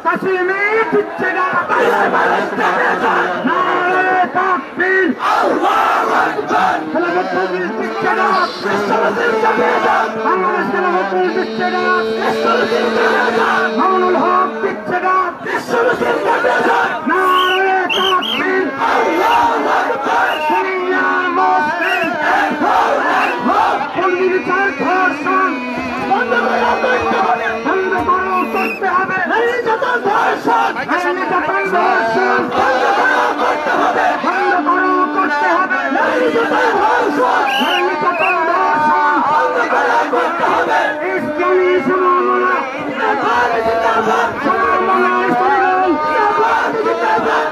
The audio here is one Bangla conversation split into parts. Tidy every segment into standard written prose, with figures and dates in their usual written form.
কাশ্মীরি দিচ্ছে না নারে তাকবীর আল্লাহু আকবার খেলাফত মজলিস দিচ্ছে না বাংলাদেশ খেলাফত মজলিস দিচ্ছে না মামুনুল হক দিচ্ছে না নারে তাকবীর আল্লাহু আকবার শরিয়া মুসলিম পল্লী বিচার ধর্ষণ বন্ধ করতে হবে নির্যাতন ধর্ষণ ধর্ষণ বন্ধ করতে হবে নির্যাতন ধর্ষণ বন্ধ করতে হবে ইসলামী সমমনা জিন্দাবাদ সমমনা ইসলাম জিন্দাবাদ জিন্দাবাদ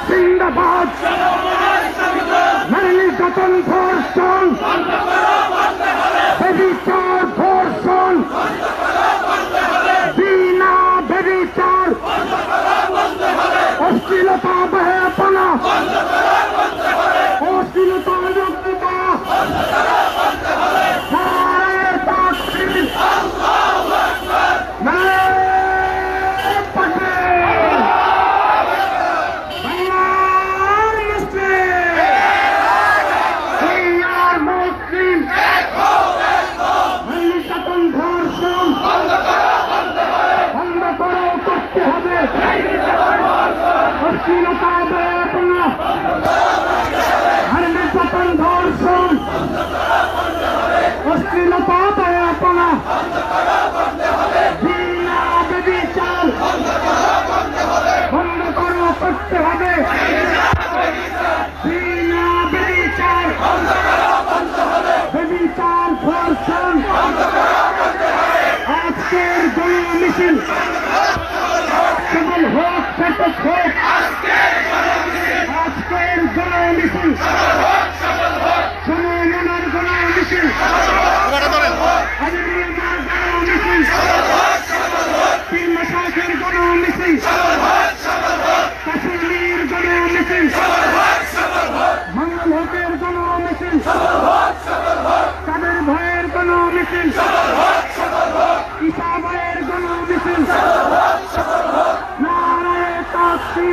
জিন্দাবাদ নির্যাতন ধর্ষণ বেবিচার ধর্ষণ বিনা বেবিচার অশ্লীলতা বেহাপনা অশ্লীলতা যোগ্যতা অশ্লীলতা বেপনা নির্যাতন ধর্ষণ অশ্লীলতা বেপনা বিনা বেবিচার বন্ধ করো করতে হবে বিনা বেবিচার বেবিচার ধর্ষণ আজকের গণ মিছিল কেবল হোক ফেটক হোক আজকের গণ মিছিল সমমনার গণ মিছিল হাজিরিয়ার গণ মিছিল পীর মাশায়েখের গণ মিছিল কাশ্মীর গণ মিছিল মঙ্গল হকের গণ মিছিল কাদের ভাইয়ের গণ মিছিল ঈশা ভাইয়ের গণ মিছিল নারায়ে তাকবীর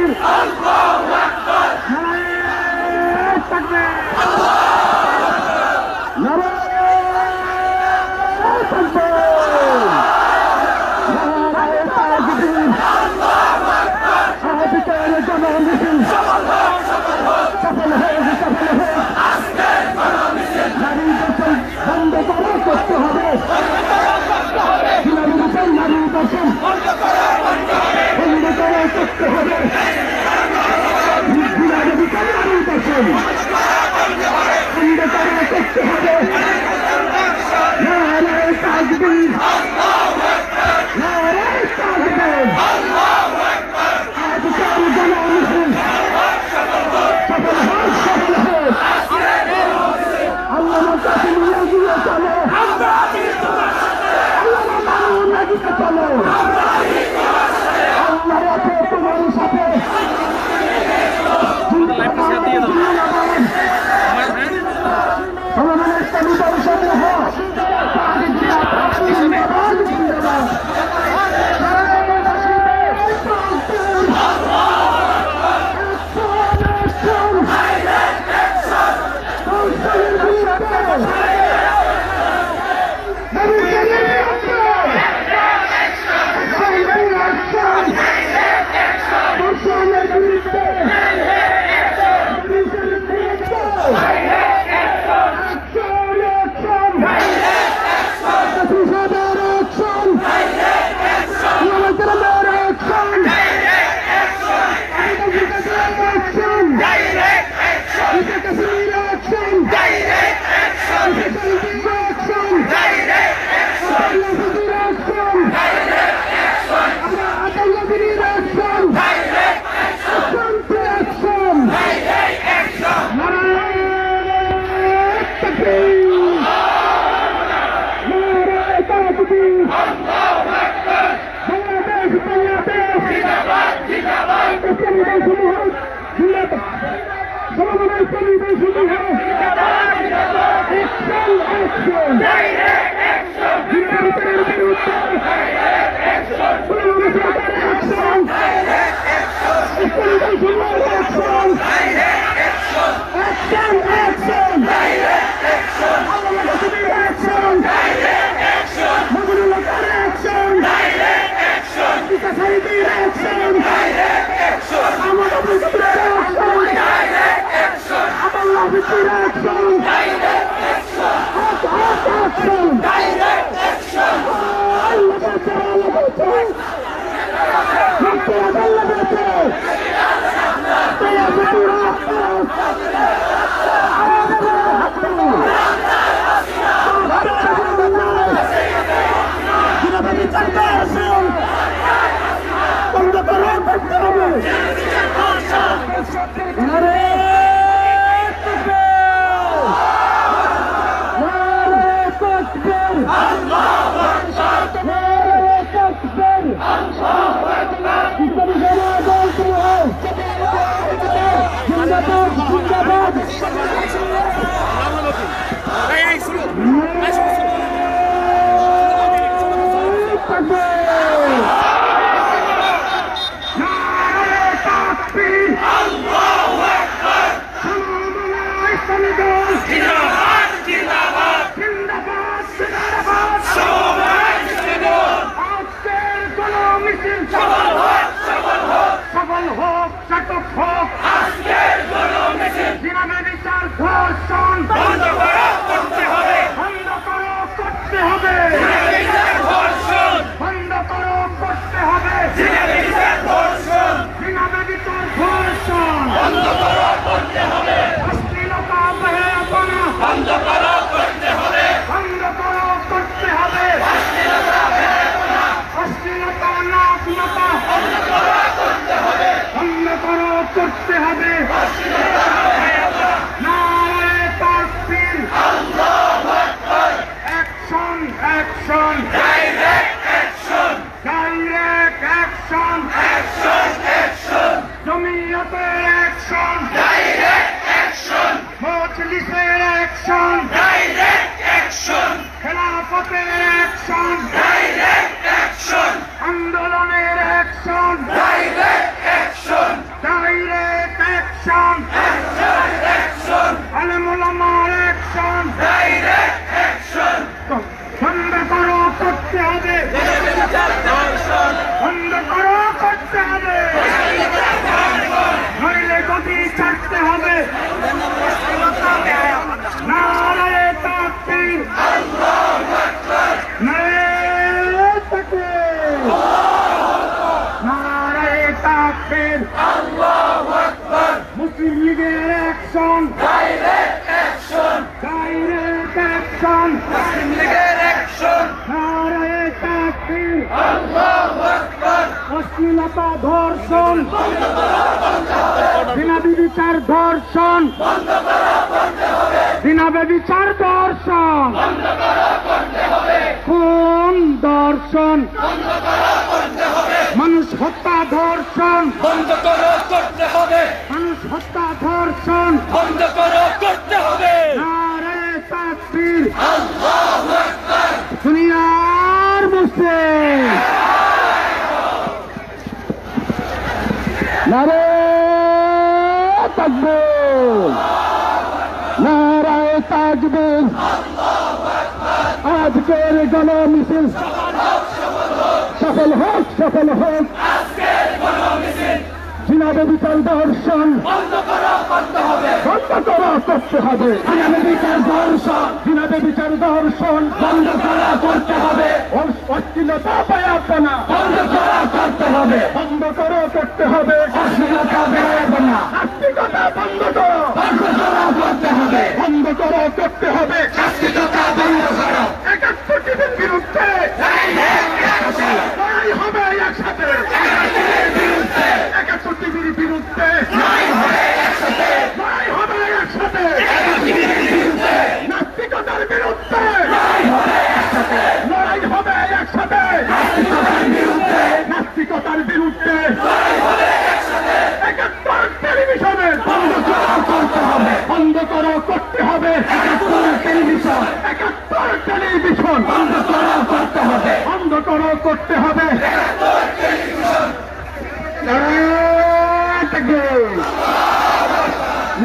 নাস্তিকতার বিরুদ্ধে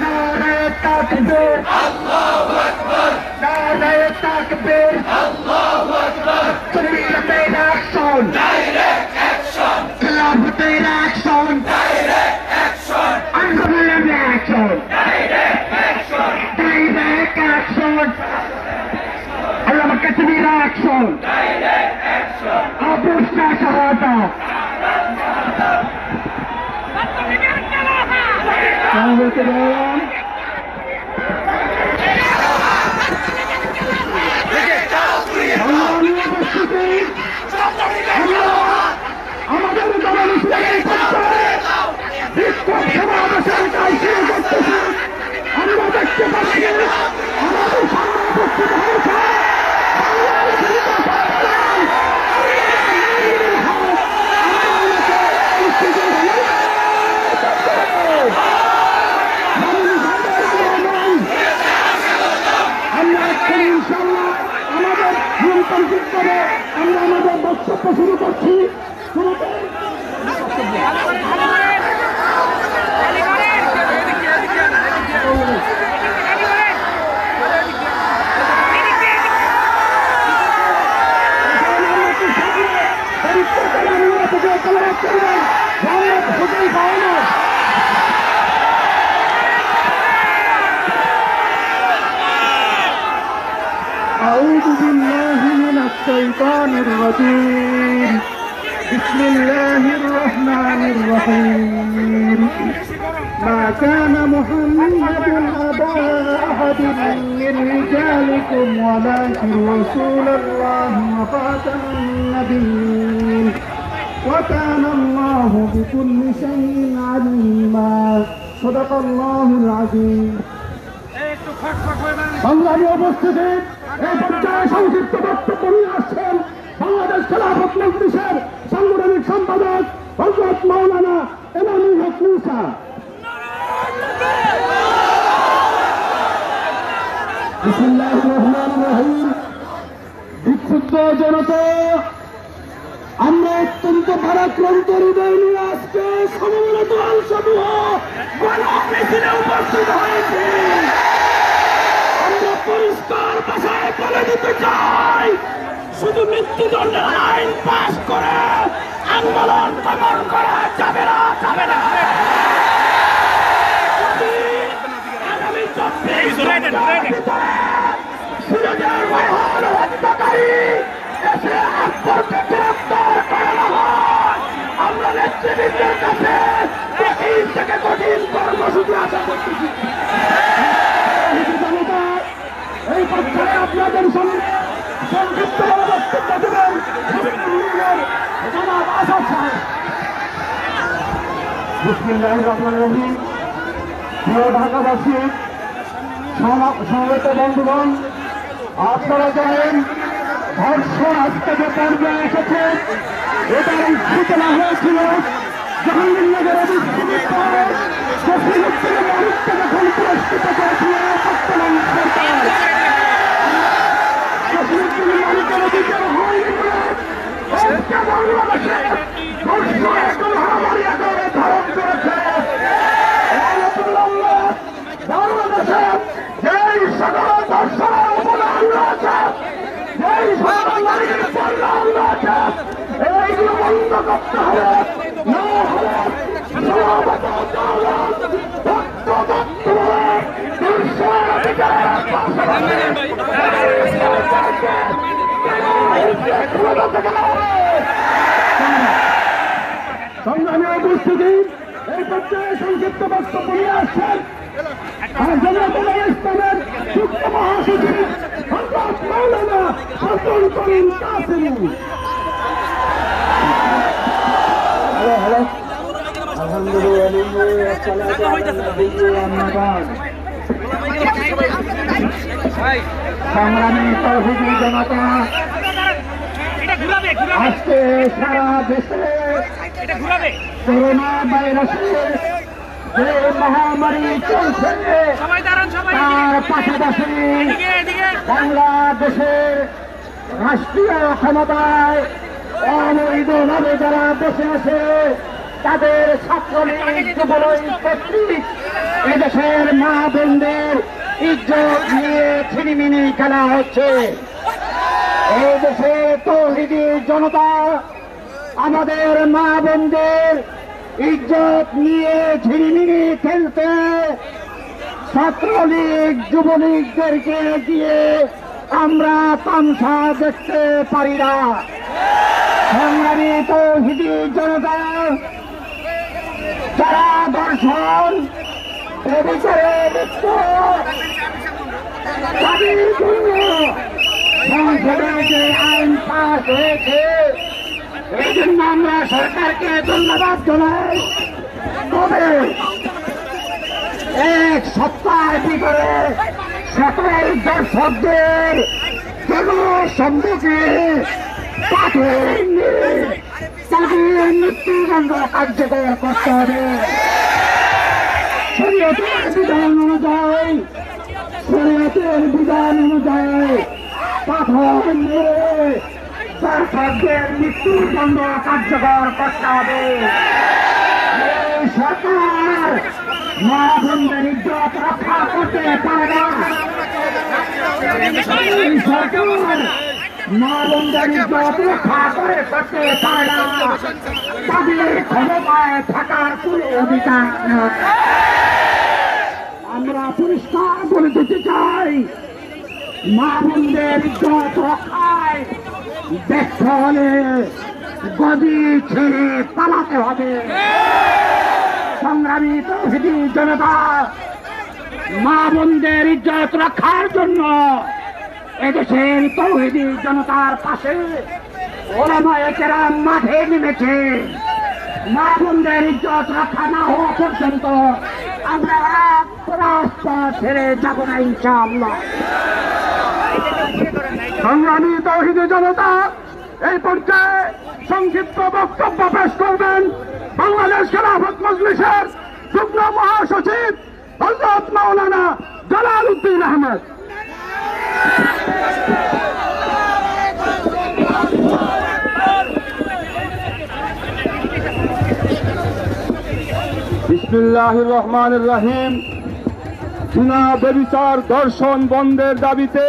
নারায়ে তাকবীর, আল্লাহু আকবার, নারায়ে তাকবীর, আল্লাহু আকবার, শরীয়তের অ্যাকশন, ডাইরেক্ট অ্যাকশন, খেলাফতের অ্যাকশন, ডাইরেক্ট অ্যাকশন, আন্দোলনের action, direct action, direct action, আল্লামা কাশ্মীর অ্যাকশন, ডাইরেক্ট অ্যাকশন, আবুসা শাহাদা, আমাদের বিক্ষোভ সমাবেশের কাজ শুরু করতেছি। আমরা দেখতে পাচ্ছি আমাদের সামনে উপস্থিত হয়েছে আমরা এখন ইনশাল্লাহ আমাদের নিয়ন্ত্রণ করে আমরা আমাদের বক্তব্য শুরু করছি। أعوذ بالله من الشيطان الرجيم بسم الله الرحمن الرحيم ما كان محمد أبا أحد من رجالكم ولكن رسول الله وخاتم النبيين وكان الله بكل شيء عليما صدق الله العظيم সংগ্রামী উপস্থিতি এই পর্যায়ে সংক্ষিপ্ত বক্তব্য নিয়ে আসছেন বাংলাদেশ খেলাফত মজলিসের সাংগঠনিক সম্পাদক হযরত মাওলানা এনামুল হক মুসা। বিসমিল্লাহির রহমানির রহিম। বিক্ষুব্ধ জনতা, আমরা অত্যন্ত ভারাক্রান্ত হৃদয় নিয়ে আজকে সমবেত আলসমূহ গণমিছিলে উপস্থিত হয়েছি। আমরা পরিষ্কার ভাষায় বলে দিতে চাই, শুধু মৃত্যুদণ্ডের আইন পাশ করে আন্দোলন দমন করা যাবে না, যাবে না। আগামী 24 ঘন্টার ভিতরে সিরাজের মহান হত্যাকারী এসে আকবরকে গ্রেফতার করানো হয়, আমরা নেতৃবৃন্দের কাছে কঠিন থেকে কঠিন কর্মসূচি আশা করতেছি। এই পর্যায়ে আপনাদের সঙ্গে সংক্ষিপ্ত বক্তব্য দেবেন জনাব আসাদ সাহেব। বিসমিল্লাহির রহমানির রহিম। প্রিয় ঢাকাবাসী, সমবেত বন্ধুগণ, আপনারা জানেন ধর্ষণ আজকে যে পর্যায়ে এসেছে, এটার সূচনা হয়েছিল জাহাঙ্গীরনগর বিশ্ববিদ্যালয়ের জসিমউদ্দিনের মানুষকে যখন পুরস্কৃত করেছিল বর্তমান সরকার। জসিমউদ্দিনের মানুষের অধিকার হয়নি বলে আজকে বাংলাদেশে ধর্ষণ এখন মহামারী আকারে ধারণ করেছে। বাংলাদেশে যেই সকল ধর্ষণের অপরাধ রয়েছে, যেই সকল নারীর পণ্য রয়েছে, এইগুলো বন্ধ করতে হবে। না হলে সমাবেত আন্দোলন সংগ্রামী উপস্থিতি, এই পর্যায়ে সংক্ষিপ্ত বক্তব্য নিয়ে আসছেন জামায়াতুল ইসলামের যুগ্ম মহাসচিব হযরত মাওলানা হাসান করিম কাসেমী। সংগ্রামী তৌহিদি জনতা, আজকে সারা দেশে করোনা ভাইরাসের যে মহামারী চলছে, তার পাশাপাশি বাংলাদেশের রাষ্ট্রীয় ক্ষমতায় অবৈধভাবে যারা বসে আছে, তাদের ছাত্রলীগ যুবলীগ কর্তৃক এদেশের মা বোনদের ইজ্জত নিয়ে ছিনিমিনি খেলা হচ্ছে। এই দেশে তৌহিদি জনতা আমাদের মা বোনদের ইজ্জত নিয়ে ঝিরিমিরি খেলতে ছাত্রলীগ যুবলীগদেরকে দিয়ে আমরা তামসা দেখতে পারি না। সংগ্রামী তৌহিদি জনতা যারা দর্শন বিচারে লিপ্ত তাদের জন্য সংসদে যে আইন পাস হয়েছে এই জন্য আমরা সরকারকে ধন্যবাদ জানাই। তবে এক সপ্তাহের ভিতরে সকল দর্শকদের সম্মুখে পাঠিয়ে তাদের মৃত্যুদণ্ড কার্যকর করতে হবে। শরীয়তের বিধান অনুযায়ী পাথর মেরে দর্শকদের মৃত্যুদণ্ড কার্যকর করতে হবে। সরকার মা বোনদের ইজ্জত রক্ষা করতে পারে না। সরকার মা বোনদের ইজ্জত রক্ষা করতে পারে না। তাদের ক্ষমতায় থাকার কোন অধিকার নেই। আমরা পরিষ্কার বলে দিতে চাই, মা বোনদের ইজ্জত রক্ষায় ব্যর্থ হলে গদি ছেড়ে পালাতে হবে। সংগ্রামী তৌহিদি জনতা মা বোনদের ইজ্জত রক্ষার জন্য এদেশের তৌহিদি জনতার পাশে ওলামায়ে কেরাম মাঠে নেমেছে। মা বোনদের ইজ্জত রক্ষা না হওয়া পর্যন্ত আমরা রাস্তা ছেড়ে যাব না ইনশাআল্লাহ। সংগ্রামী তৌহিদি জনতা এই পর্যায়ে সংক্ষিপ্ত বক্তব্য পেশ করবেন বাংলাদেশ খেলাফত মজলিসের যুগ্ম মহাসচিব হযরত মাওলানা জালাল উদ্দিন আহমেদ। বিসমিল্লাহির রহমানির রহিম। চীনা ব্যভিচার ধর্ষণ বন্ধের দাবিতে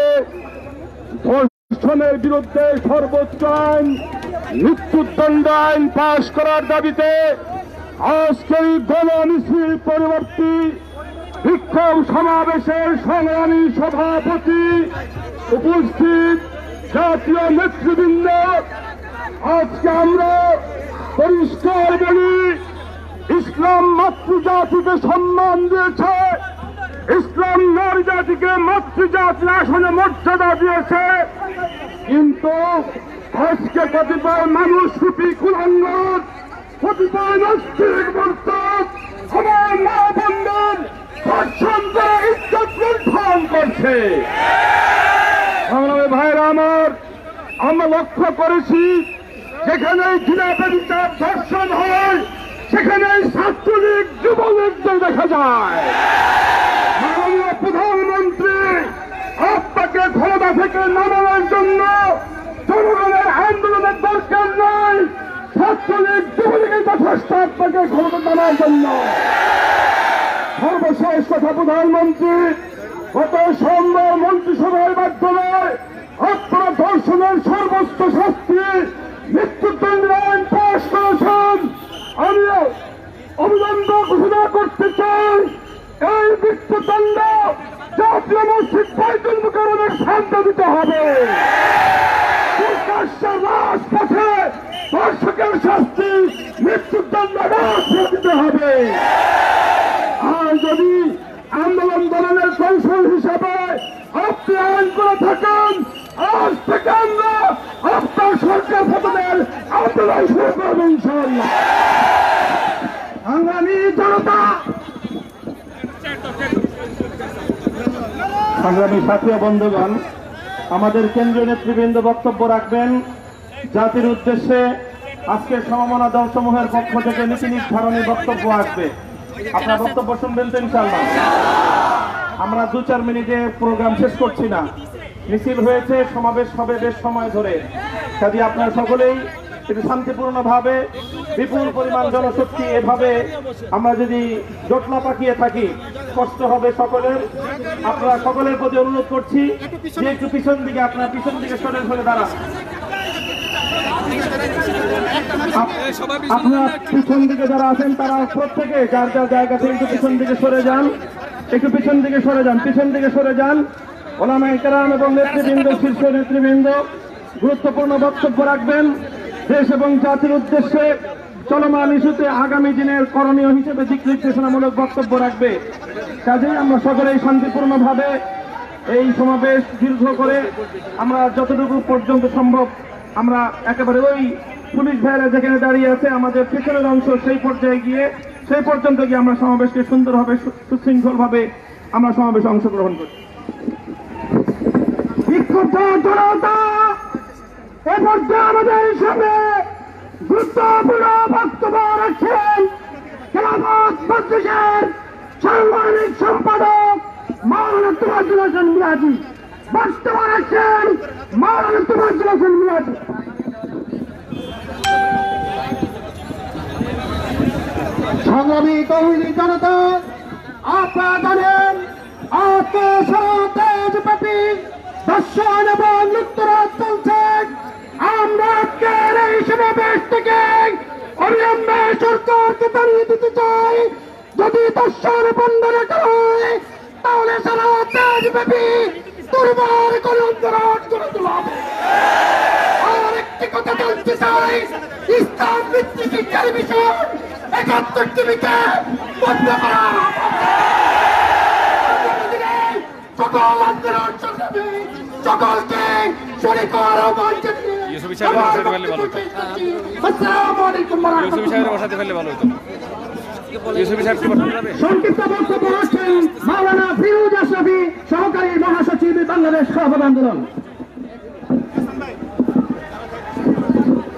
ধর্ষণের বিরুদ্ধে সর্বোচ্চ আইন মৃত্যুদণ্ড আইন পাশ করার দাবিতে আজকের গণমিছিল পরবর্তী বিক্ষোভ সমাবেশের সংগ্রামী সভাপতি উপস্থিত জাতীয় নেতৃবৃন্দ, আজকে আমরা পরিষ্কার বলি, ইসলাম মাতৃজাতিকে সম্মান দিয়েছে, ইসলাম নারী জাতিকে মাতৃজাতির আসনে মর্যাদা দিয়েছে। কিন্তু আজকে কতিপয় মানুষ রূপী কুলাঙ্গার, কতিপয় নাস্তিক মূর্খক আমার মা বোনদের ধর্ষণ করে ইজ্জত লুণ্ঠন করছে। সংগ্রামী ভাইরা আমার, আমরা লক্ষ্য করেছি যেখানে ঘৃণা ব্যভিচার ধর্ষণ হয় সেখানে ছাত্রলীগ যুবলীগদের দেখা যায়। মাননীয় প্রধানমন্ত্রী আপনাকে ক্ষমতা থেকে নামানোর জন্য জনগণের আন্দোলনের দরকার নাই, ছাত্রলীগ যুবলীগের যথেষ্ট আপনাকে ক্ষমতা নামার জন্য। সর্বশেষ কথা, প্রধানমন্ত্রী গত সোমবার মন্ত্রিসভার মাধ্যমে আপনারা ধর্ষণের সর্বোচ্চ শাস্তি মৃত্যুদণ্ডের আইন পাশ করেছেন। আমি অভিনন্দন ঘোষণা করতে চাই, এই মৃত্যুদণ্ড জাতীয় মসজিদ বাইতুল মুকাররমের সামনে দিতে হবে। রাজপথে ধর্ষকের শাস্তি মৃত্যুদণ্ড দিতে হবে। আর যদি আন্দোলন দলের কৌশল হিসাবে আপনি আইন করে থাকেন, আজ থেকে আমরা আপনার সরকার পতনের আন্দোলন শুরু করবো ইনশাআল্লাহ। সংগ্রামী জনতা, সংগ্রামী সাথী বন্ধুগণ, আমাদের কেন্দ্রীয় নেতৃবৃন্দ বক্তব্য রাখবেন। জাতির উদ্দেশ্যে আজকের সমমনা দলসমূহের পক্ষ থেকে নীতি নির্ধারণী বক্তব্য আসবে। আপনার বক্তব্য শুনবেন তো ইনশাআল্লাহ। আমরা 2-4 মিনিটে প্রোগ্রাম শেষ করছি না। মিছিল হয়েছে, সমাবেশ হবে বেশ সময় ধরে, কাজে আপনারা সকলেই কিন্তু শান্তিপূর্ণভাবে বিপুল পরিমাণ জনশক্তি এভাবে আমরা যদি জটলা পাকিয়ে থাকি কষ্ট হবে সকলের। আপনারা সকলের প্রতি অনুরোধ করছি যে একটু পিছন দিকে, আপনারা পিছন দিকে সরে দাঁড়ান। আপনারা পিছন দিকে যারা আছেন তারা প্রত্যেকে যার যার জায়গা থেকে একটু পিছন দিকে সরে যান, একটু পিছন দিকে সরে যান। ওলামায়ে কেরাম এবং নেতৃবৃন্দ, শীর্ষ নেতৃবৃন্দ গুরুত্বপূর্ণ বক্তব্য রাখবেন দেশ এবং জাতির উদ্দেশ্যে। চলমান ইস্যুতে আগামী দিনের করণীয় হিসেবে দিক নির্দেশনামূলক বক্তব্য রাখবে। কাজেই আমরা সকলেই শান্তিপূর্ণভাবে এই সমাবেশ দীর্ঘ করে আমরা যতটুকু পর্যন্ত সম্ভব আমরা একেবারে ওই পুলিশ ভাইরা যেখানে দাঁড়িয়ে আছে আমাদের পেছনের অংশ সেই পর্যায়ে গিয়ে সেই পর্যন্ত গিয়ে আমরা সমাবেশকে সুন্দরভাবে সুশৃঙ্খলভাবে আমরা সমাবেশে অংশগ্রহণ করি। বিক্ষুব্ধ জনতা এ পর্যায়ে আমাদের সামনে গুরুত্বপূর্ণ বক্তব্য রাখছেন খেলাফত মজলিসের সাংগঠনিক সম্পাদক মাওলানা তোফাজ্জল হোসেন মিরাজি। বক্তব্য রাখছেন মাওলানা তোফাজ্জল হোসেন মিরাজি। সংগ্রামী তৌহিদি জনতা, আপনারা জানেন আজকে সারা দেশব্যাপী দর্শন এবং লুপ্তরাজ চলছে। আমরা আজকের এই সমাবেশ থেকে অবিলম্বে সরকারকে জানিয়ে দিতে চাই, যদি দর্শন বন্ধ না করে তাহলে সারা দেশব্যাপী দুর্বার কোন আন্দোলন করে তোলা হবে। আর একটি কথা জানতে চাই, ইসলাম ভিত্তিক টেলিভিশন ৭১ টিভিকে বন্ধ করা হবে। সকল আন্দোলন সংগ্রামী সকলকে শরীক হওয়ার আহ্বান জানিয়ে আসসালামু আলাইকুম ওয়া রাহমাতুল্লাহ। সংক্ষিপ্ত বক্তব্য রাখছেন মাওলানা ফিরোজ আশরাফি, সহকারী মহাসচিব বাংলাদেশ খেলাফত আন্দোলন।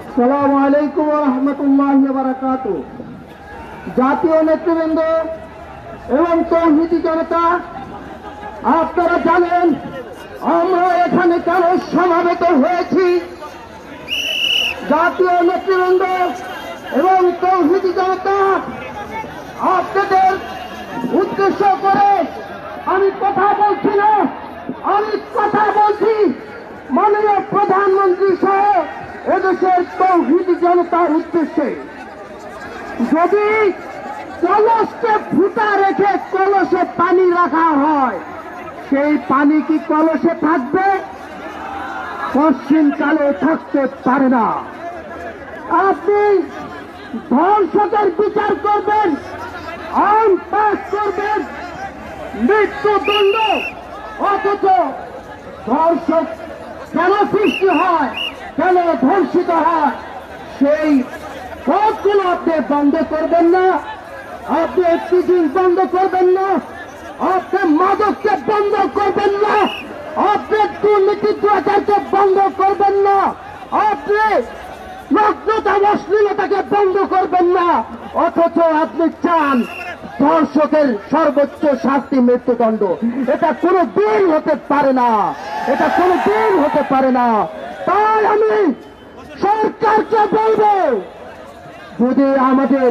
আসসালামু আলাইকুম ওয়া রাহমাতুল্লাহি ওয়া বারাকাতুহু। জাতীয় নেতৃবৃন্দ এবং তৌহিদি জনতা, আপনারা জানেন আমরা এখানে কেন সমাবেত হয়েছি। জাতীয় নেতৃবৃন্দ এবং তৌহিদি জনতা, আপনাদের উদ্দেশ্য করে আমি কথা বলছি না, আমি কথা বলছি মাননীয় প্রধানমন্ত্রী সহ এদেশের তৌহিদি জনতার উদ্দেশ্যে। যদি কলসকে ফুটা রেখে কলসে পানি রাখা হয়, সেই পানি কি কলসে থাকবে? পশ্চিমকালে থাকতে পারে না। আপনি ধর্ষকের বিচার করবেন, আইন পাস করবেন, মৃত্যুদণ্ড, অথচ ধর্ষক কেন সৃষ্টি হয়, কেন ধর্ষিত হয়, সেই পথগুলো আপনি বন্ধ করবেন না। আপনি টিচিং বন্ধ করবেন না, আপনি মাদককে বন্ধ করবেন না, আপনি দুর্নীতি দুরাচারকে বন্ধ করবেন না, আপনি নগ্নতা অশ্লীলতাকে বন্ধ করবেন না, অথচ আপনি চান ধর্ষকের সর্বোচ্চ শাস্তি মৃত্যুদণ্ড। এটা কোনো দিন হতে পারে না, এটা কোনো দিন হতে পারে না। তাই আমি সরকারকে বলবো, যদি আমাদের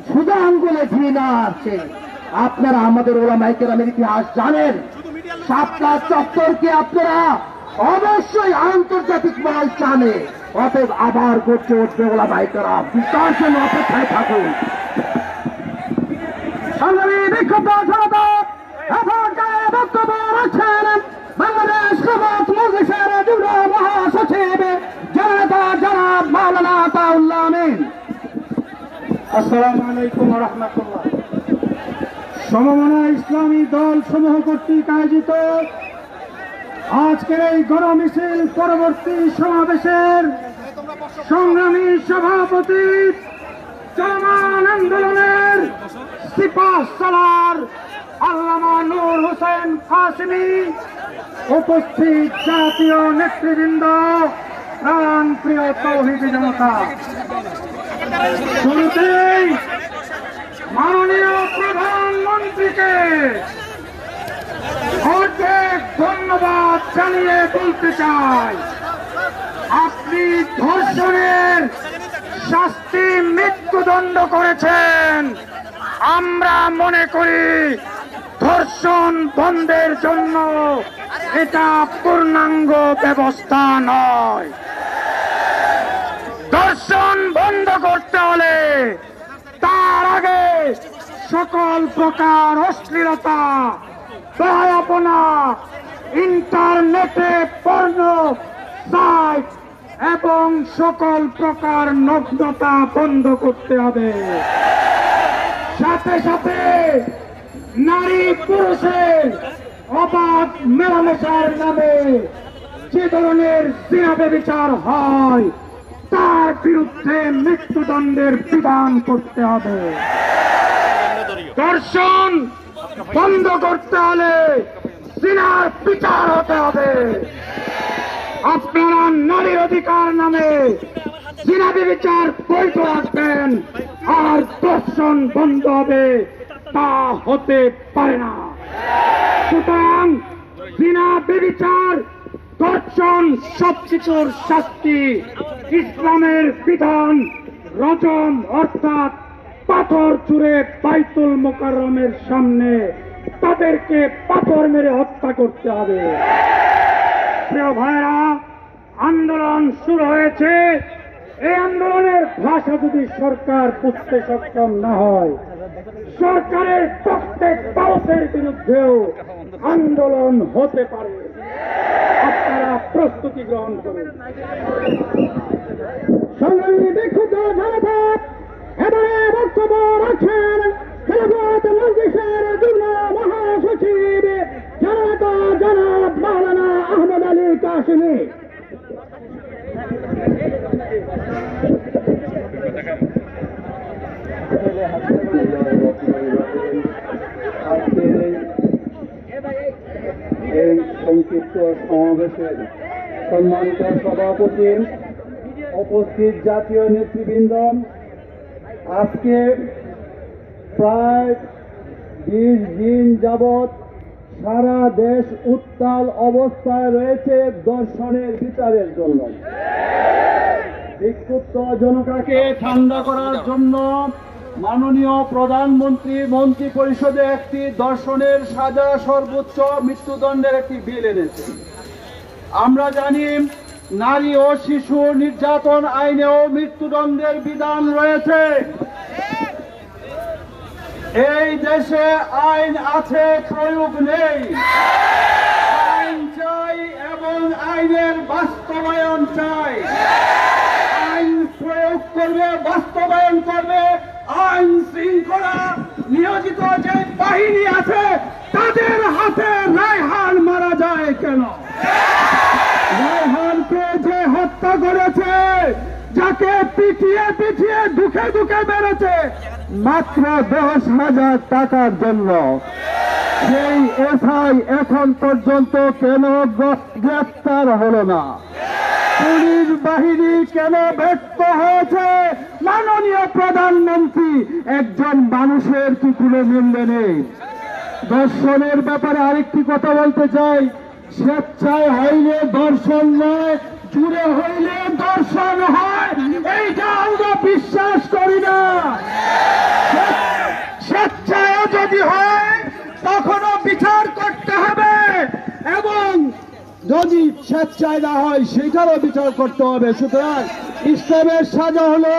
সুজা আঙ্গুলে ঘৃণা আছে, আপনারা আমাদের ওলামায়ে কেরামের ইতিহাস জানেন। সাতটা চত্বরকে আপনারা অবশ্যই আন্তর্জাতিক মহল জানে, অতএব আবার গড়ে উঠবে ওলামায়ে কেরাম, তার জন্য অপেক্ষায় থাকুন। সংগ্রামী বিক্ষুব্ধ জনতা, বক্তব্য রাখছেন বাংলাদেশ খেলাফত মজলিসের যুগ্ম মহাসচিব জনাব মাওলানা আতাউল্লাহ আমিন। আসসালামু আলাইকুম ওয়া রাহমাতুল্লাহ। সমমনা ইসলামী দল সমূহ কর্তৃক আয়োজিত আজকের এই গণমিছিল পরবর্তী সমাবেশের সংগ্রামী সভাপতি, চলমান আন্দোলনের সিপাহ সালার আল্লামা নূর হোসেন কাসেমী, উপস্থিত জাতীয় নেতৃবৃন্দ, প্রাণ প্রিয় তৌহিদি জনতা, শুরুতেই মাননীয় প্রধানমন্ত্রীকে অনেক ধন্যবাদ জানিয়ে বলতে চাই, আপনি নারী ধর্ষণের শাস্তি মৃত্যুদণ্ড করেছেন। আমরা মনে করি ধর্ষণ বন্ধের জন্য এটা পূর্ণাঙ্গ ব্যবস্থা নয়। ধর্ষণ বন্ধ করতে হলে তার আগে সকল প্রকার অশ্লীলতা, বেহায়াপনা, ইন্টারনেটে পর্ন সাইট এবং সকল প্রকার নগ্নতা বন্ধ করতে হবে। সাথে সাথে নারী পুরুষের অবাধ মেলামেশার নামে যে ধরনের জিনা ব্যভিচার হয় তার বিরুদ্ধে মৃত্যুদণ্ডের বিধান করতে হবে। ধর্ষণ বন্ধ করতে হলে জিনার বিচার হতে হবে। আপনারা নারীর অধিকার নামে জিনা ব্যভিচার বৈধ রাখবেন আর ধর্ষণ বন্ধ হবে, তা হতে পারে না। সুতরাং জিনা ব্যভিচার, ধর্ষণ সবকিছুর শাস্তি ইসলামের বিধান রজম, অর্থাৎ পাথর ছুঁড়ে বাইতুল মোকাররমের সামনে তাদেরকে পাথর মেরে হত্যা করতে হবে। প্রিয় ভাইরা, আন্দোলন শুরু হয়েছে। এই আন্দোলনের ভাষা যদি সরকার বুঝতে সক্ষম না হয়, সরকারের প্রত্যেক পালসের বিরুদ্ধেও আন্দোলন হতে পারে। আপনারা প্রস্তুতি গ্রহণ করুন। সংগ্রামী বিক্ষুব্ধ জনতা এবারে বক্তব্য রাখছেন খেলাফত মজলিসের যুগ্ম মহাসচিব জনতা জনাব মাওলানা আহমদ আলী কাশিমি। এই সংক্ষিপ্ত সমাবেশের সম্মানিত সভাপতি, উপস্থিত জাতীয় নেতৃবৃন্দ, আজকে প্রায় 20 দিন যাবৎ সারা দেশ উত্তাল অবস্থায় রয়েছে ধর্ষণের বিচারের জন্য। বিক্ষুব্ধ জনতাকে ঠান্ডা করার জন্য মাননীয় প্রধানমন্ত্রী মন্ত্রী পরিষদে একটি ধর্ষণের সাজা সর্বোচ্চ মৃত্যুদণ্ডের একটি বিল এনেছে। আমরা জানি নারী ও শিশু নির্যাতন আইনেও মৃত্যুদণ্ডের বিধান রয়েছে। এই দেশে আইন আছে, প্রয়োগ নেই। আইন চাই এবং আইনের বাস্তবায়ন চাই। আইন প্রয়োগ করবে, বাস্তবায়ন করবে। আইন শৃঙ্খলা নিয়োজিত যে বাহিনী আছে তাদের হাতে রায়হান মারা যায় কেন? রায়হানকে যে হত্যা করেছে, যাকে পিটিয়ে পিটিয়ে দুঃখে দুঃখে মেরেছে মাত্র 10,000 টাকার জন্য, সেই এসআই এখন পর্যন্ত কেন গ্রেফতার হলো না? পুলিশ বাহিনী কেন ব্যর্থ হয়েছে? মাননীয় প্রধানমন্ত্রী, একজন মানুষের কি কোনো মূল্য নেই? ধর্ষণের ব্যাপারে আরেকটি কথা বলতে চাই। স্বেচ্ছায় হইলে ধর্ষণ নয়, জুড়ে হইলে ধর্ষণ হয়, এইটা আমরা বিশ্বাস করি না। স্বেচ্ছায় যদি হয় তখনও বিচার করতে হবে, এবং যদি স্বেচ্ছায় না হয় সেটারও বিচার করতে হবে। সুতরাং ইসলামের সাজা হলো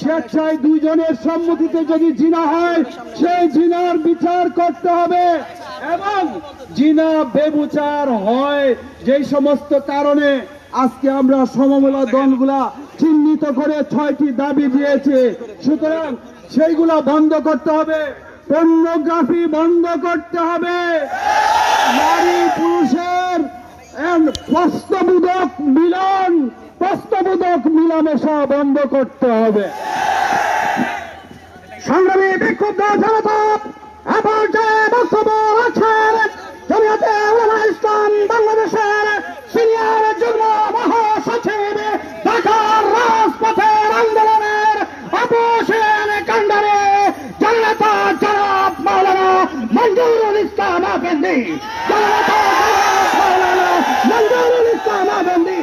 স্বেচ্ছায় দুইজনের সম্মতিতে যদি জিনা হয় সেই জিনার বিচার করতে হবে, এবং জিনা বেবিচার হয় যেই সমস্ত কারণে আজকে আমরা সমমূলা দলগুলা চিহ্নিত করে 6টি দাবি দিয়েছে। সুতরাং সেইগুলা বন্ধ করতে হবে, পর্নোগ্রাফি বন্ধ করতে হবে, নারী পুরুষের প্রস্তাবোধক মিলামেশা বন্ধ করতে হবে। সংগ্রামী বিক্ষুব্ধ জনতা বক্তব্য রাখছেন জমিয়তে উলামা ইসলাম বাংলাদেশের সিনিয়র যুগ্ম মহাসচিব, ঢাকার রাজপথের আন্দোলনের অপসেন কাণ্ডারে জনতা জনাব মাওলানা মঞ্জুরুল ইসলাম আফেন্দি। জনতা মাওলানা মঞ্জুরুল ইসলাম আফেন্দি।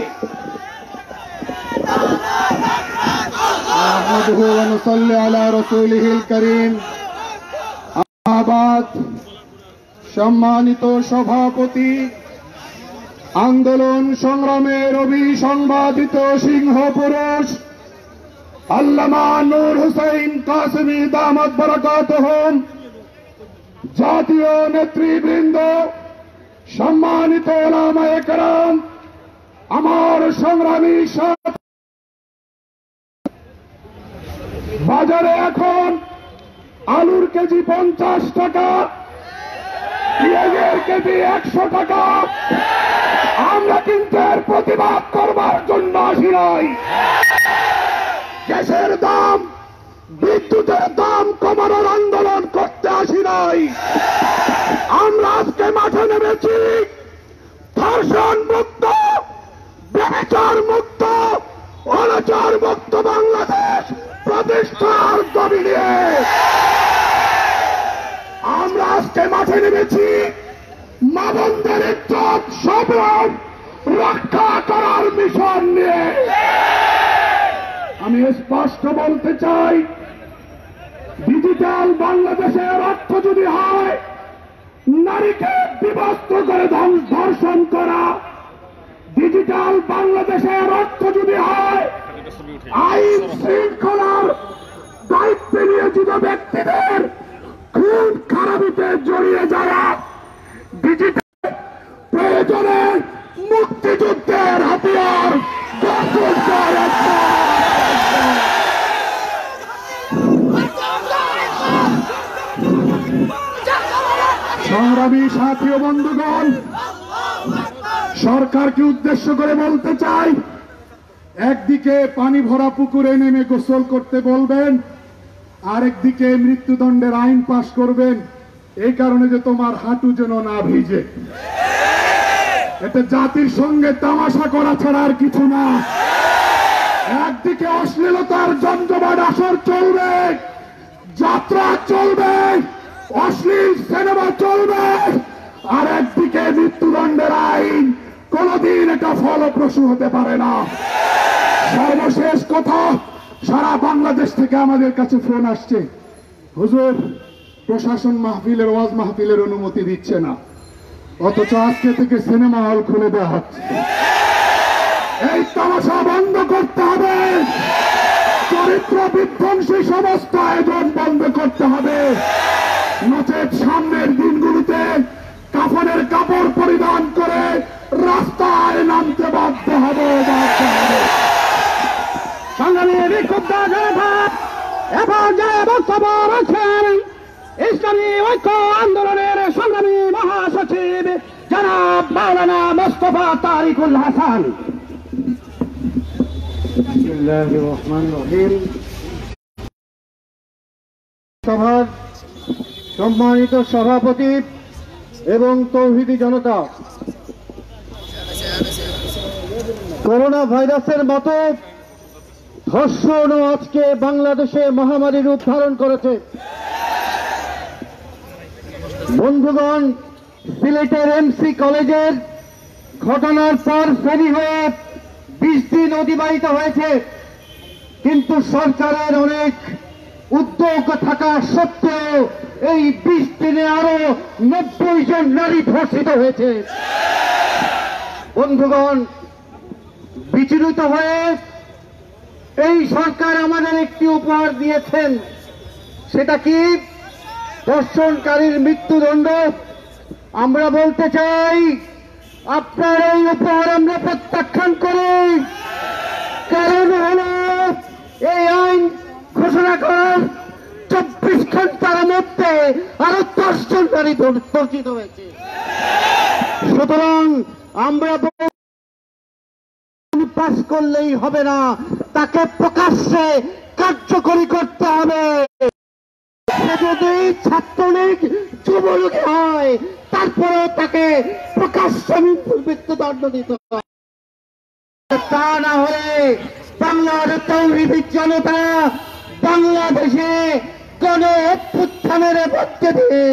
نحمده ونصلي على رسوله الكريم আবাদ সম্মানিত সভাপতি আন্দোলন সংগ্রামের অভিসংবাদিত সিংহ পুরুষ আল্লামা নূর হুসাইন কাসেমী দামাত বারাকাতুহুম, জাতীয় নেতৃবৃন্দ, সম্মানিত উলামায়ে কেরাম, আমার সংগ্রামী সাথী, বাজারে এখন আলুর কেজি 50 টাকা, পেঁয়াজের কেজি 100 টাকা। আমরা কিন্তু এর প্রতিবাদ করবার জন্য আসি নাই। গ্যাসের দাম, বিদ্যুতের দাম কমানোর আন্দোলন করতে আসি নাই। আমরা আজকে মাঠে নেমেছি ধর্ষণ মুক্ত, ব্যভিচার মুক্ত, অনাচার মুক্ত বাংলাদেশ প্রতিষ্ঠার দাবি নিয়ে। আমরা আজকে মাঠে নেমেছি মা বোনদের ইজ্জত সম্মান রক্ষা করার মিশন নিয়ে। আমি স্পষ্ট বলতে চাই, ডিজিটাল বাংলাদেশের অর্থ যদি হয় নারীকে বিবস্ত্র করে ধর্ষণ করা, ডিজিটাল বাংলাদেশের অর্থ যদি হয় আইন শৃঙ্খলার দায়িত্ব নিয়োজিত ব্যক্তিদের খুন খারাপিতে জড়িয়ে যারা ডিজিটাল প্রয়োজনে মুক্তিযুদ্ধের হাতিয়ার দখল করে। সংগ্রামী সাথী ও বন্ধুগণ, সরকারকে উদ্দেশ্য করে বলতে চাই, একদিকে পানি ভরা পুকুরে নেমে গোসল করতে বলবেন, আরেকদিকে মৃত্যুদণ্ডের আইন পাশ করবেন, এই কারণে যে তোমার হাঁটু যেন না ভিজে। এটা জাতির সঙ্গে তামাশা করা ছাড়া আর কিছু না। একদিকে অশ্লীলতার জমজমাট আসর চলবে, যাত্রা চলবে, অশ্লীল সিনেমা চলবে, আর একদিকে মৃত্যুদণ্ডের আইন। কোনদিন এটা ফলপ্রসূ হতে পারে না। সর্বশেষ কথা, সারা বাংলাদেশ থেকে আমাদের কাছে ফোন আসছে, হুজুর প্রশাসন মাহফিলের ওয়াজ মাহফিলের অনুমতি দিচ্ছে না, অথচ আজকে থেকে সিনেমা হল খুলে দেওয়া হচ্ছে। এই তামাশা বন্ধ করতে হবে, চরিত্র বিধ্বংসী সমস্ত আয়োজন বন্ধ করতে হবে, নচেত সামনের দিনগুলিতে কাফনের কাপড় পরিধান করে রাস্তায় নামতে বাধ্য হবে। সংগ্রামী বিক্ষুব্ধ জনতা এবং যারা বক্তব্য রাখছেন ইসলামী ঐক্য আন্দোলনের সংগ্রামী মহাসচিব জনাব মাওলানা মোস্তফা তারিকুল হাসান। বিসমিল্লাহির রহমানির রহিম। সভার সম্মানিত সভাপতি এবং তৌহিদি জনতা, করোনা ভাইরাসের মতো ধর্ষণও আজকে বাংলাদেশে মহামারী রূপ ধারণ করেছে। বন্ধুগণ, সিলেটের এমসি কলেজের ঘটনার পর ফেরি হয়ে 20 দিন অতিবাহিত হয়েছে, কিন্তু সরকারের অনেক উদ্যোগ থাকা সত্ত্বেও এই 20 দিনে আরো 90 জন নারী ধর্ষিত হয়েছে। বন্ধুগণ, বিচলিত হয়ে এই সরকার আমাদের একটি উপহার দিয়েছেন, সেটা কি? ধর্ষণকারীর মৃত্যুদণ্ড। আমরা বলতে চাই, আপনার এই উপহার আমরা প্রত্যাখ্যান করি। কারণ হল এই আইন ঘোষণা করার 24 ঘন্টার মধ্যে আরো 10 জন নারী ধর্ষিত হয়েছে। সুতরাং আমরা পাস করলেই হবে না, তাকে প্রকাশ্যে কার্যকরী করতে হবে। যদি ছাত্রলীগ যুবলীগ হয়, তারপরে তাকে প্রকাশ্যে মৃত্যুদণ্ড দিতে হবে। তা না হলে বাংলার তৌহিদি জনতা বাংলাদেশে কোন অভ্যুত্থানের মধ্যে দিয়ে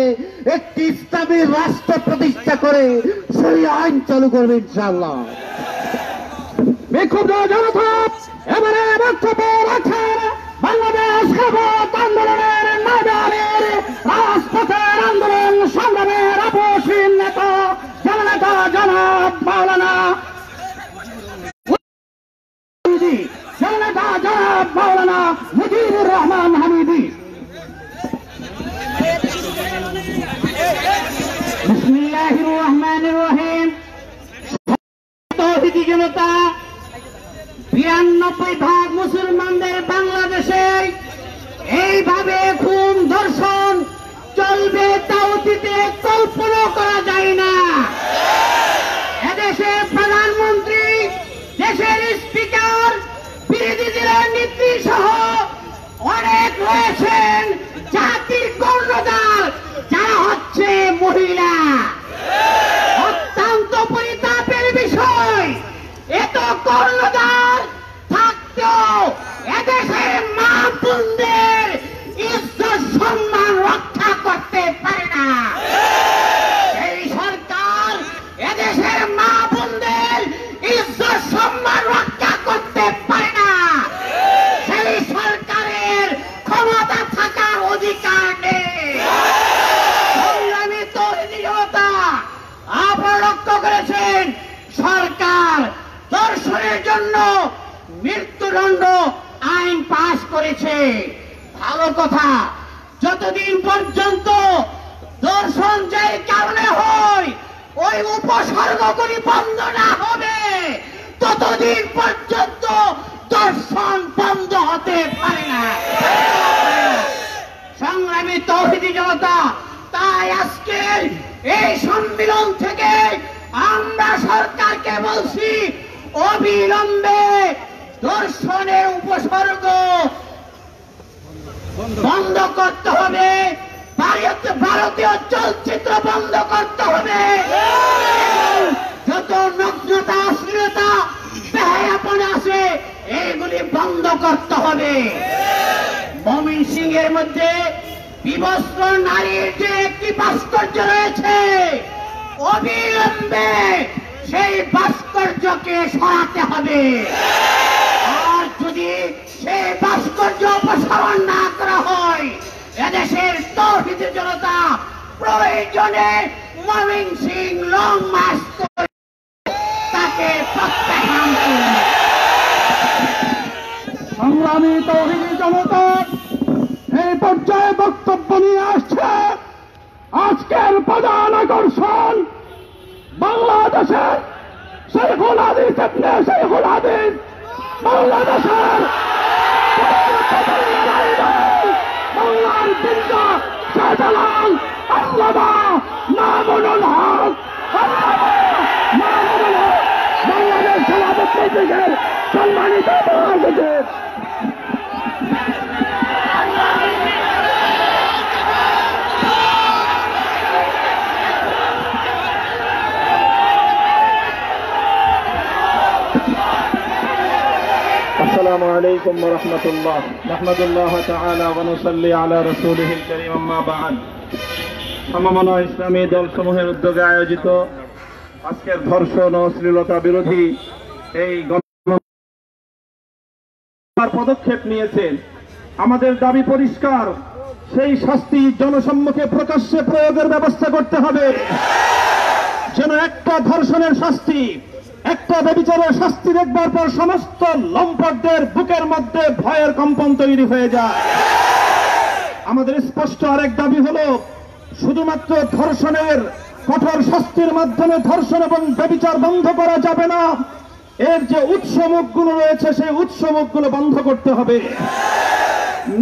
একটি ইসলামী রাষ্ট্র প্রতিষ্ঠা করে সেই আইন চালু করবে ইনশাআল্লাহ। বিক্ষুব্ধ জনতা এবারে বক্তব্য রাখেন বাংলাদেশ খেলাফত আন্দোলনের ময়দানের রাজপথের আন্দোলন সংগ্রামের আপসহীন নেতা জননেতা জনাব মাওলানা জননেতা জনাব মাওলানা মুজিবুর রহমান হামিদি। বিসমিল্লাহির রহমানির রহিম। তৌহিদি জনতা 92% মুসলমানদের বাংলাদেশে এইভাবে খুন ধর্ষণ চলবে তা অতীতে কল্পনা করা যায় না। এদেশের প্রধানমন্ত্রী, দেশের স্পিকার, বিরোধী দলের নেত্রী সহ অনেক রয়েছেন জাতির কর্ণধার, যারা হচ্ছে মহিলা। অত্যন্ত পরিতাপের বিষয়, এত কর্ণধার থাকতেও এদেশের মা বোনদের ইজ্জত সম্মান রক্ষা করতে পারে না। এই সরকার এদেশের মা বোনদের ইজ্জত সম্মান রক্ষা করতে পারে না। সেই সরকারের ক্ষমতা থাকার অধিকার নেই। সংগ্রামী তৌহিদি জনতা, আপনারা লক্ষ্য করেছেন সরকার ধর্ষণের জন্য মৃত্যুদণ্ড আইন পাশ করেছে। ভালো কথা, যতদিন পর্যন্ত ধর্ষণ যে কারণে হয় ওই উপসর্গগুলি বন্ধ না হবে ততদিন পর্যন্ত ধর্ষণ বন্ধ হতে পারে না। সংগ্রামী তৌহিদি জনতা, তাই আজকের এই সম্মেলন থেকে আমরা সরকারকে বলছি, অবিলম্বে ধর্ষণের উপসর্গ বন্ধ করতে হবে, ভারতীয় চলচ্চিত্র বন্ধ করতে হবে, যত নগ্নতা অশ্লীলতা বেহায়াপন আছে এইগুলি বন্ধ করতে হবে। ময়মনসিংহের মধ্যে বিবস্ত্র নারীর যে একটি ভাস্কর্য রয়েছে, অবিলম্বে সেই ভাস্কর্যকে সরাতে হবে। আর যদি সেই ভাস্কর্য অপসারণ না করা হয়, এদেশের তৌহিদি জনতা প্রয়োজনে ময়মনসিংহ লং মার্চ করে তাকে প্রত্যাখ্যান করবে। সংগ্রামী তৌহিদি জনতা এই পর্যায়ে বক্তব্য নিয়ে আসছে আজকের প্রধান আকর্ষণ বাংলাদেশের শেখুল হাদিস ইবনে শেখুল হাদিস, বাংলাদেশের বাংলার জিন্দা শাহজালাল আল্লামা মামুনুল হক, মামুনুল হক বাংলাদেশ খেলাফত মজলিসের সম্মানিত মহাসচিব। السلام عليكم ورحمة الله. نحمد الله تعالى ونصلي على رسوله الكريم. أما بعد, সমমনা ইসলামী দল সমূহের উদ্যোগে আয়োজিত আজকের ধর্ষণ ও অশ্লীলতা বিরোধী এই পদক্ষেপ নিয়েছেন। আমাদের দাবি পরিষ্কার, সেই শাস্তি জনসম্মুখে প্রকাশ্যে প্রয়োগের ব্যবস্থা করতে হবে, যেন একটা ধর্ষণের শাস্তি, একটা ব্যভিচারের শাস্তি দেখবার পর সমস্ত লম্পটদের বুকের মধ্যে ভয়ের কম্পন তৈরি হয়ে যায়। আমাদের স্পষ্ট আরেক দাবি হলো, শুধুমাত্র ধর্ষণের কঠোর শাস্তির মাধ্যমে ধর্ষণ এবং ব্যভিচার বন্ধ করা যাবে না, এর যে উৎসমুখগুলো রয়েছে সেই উৎসমুখগুলো বন্ধ করতে হবে।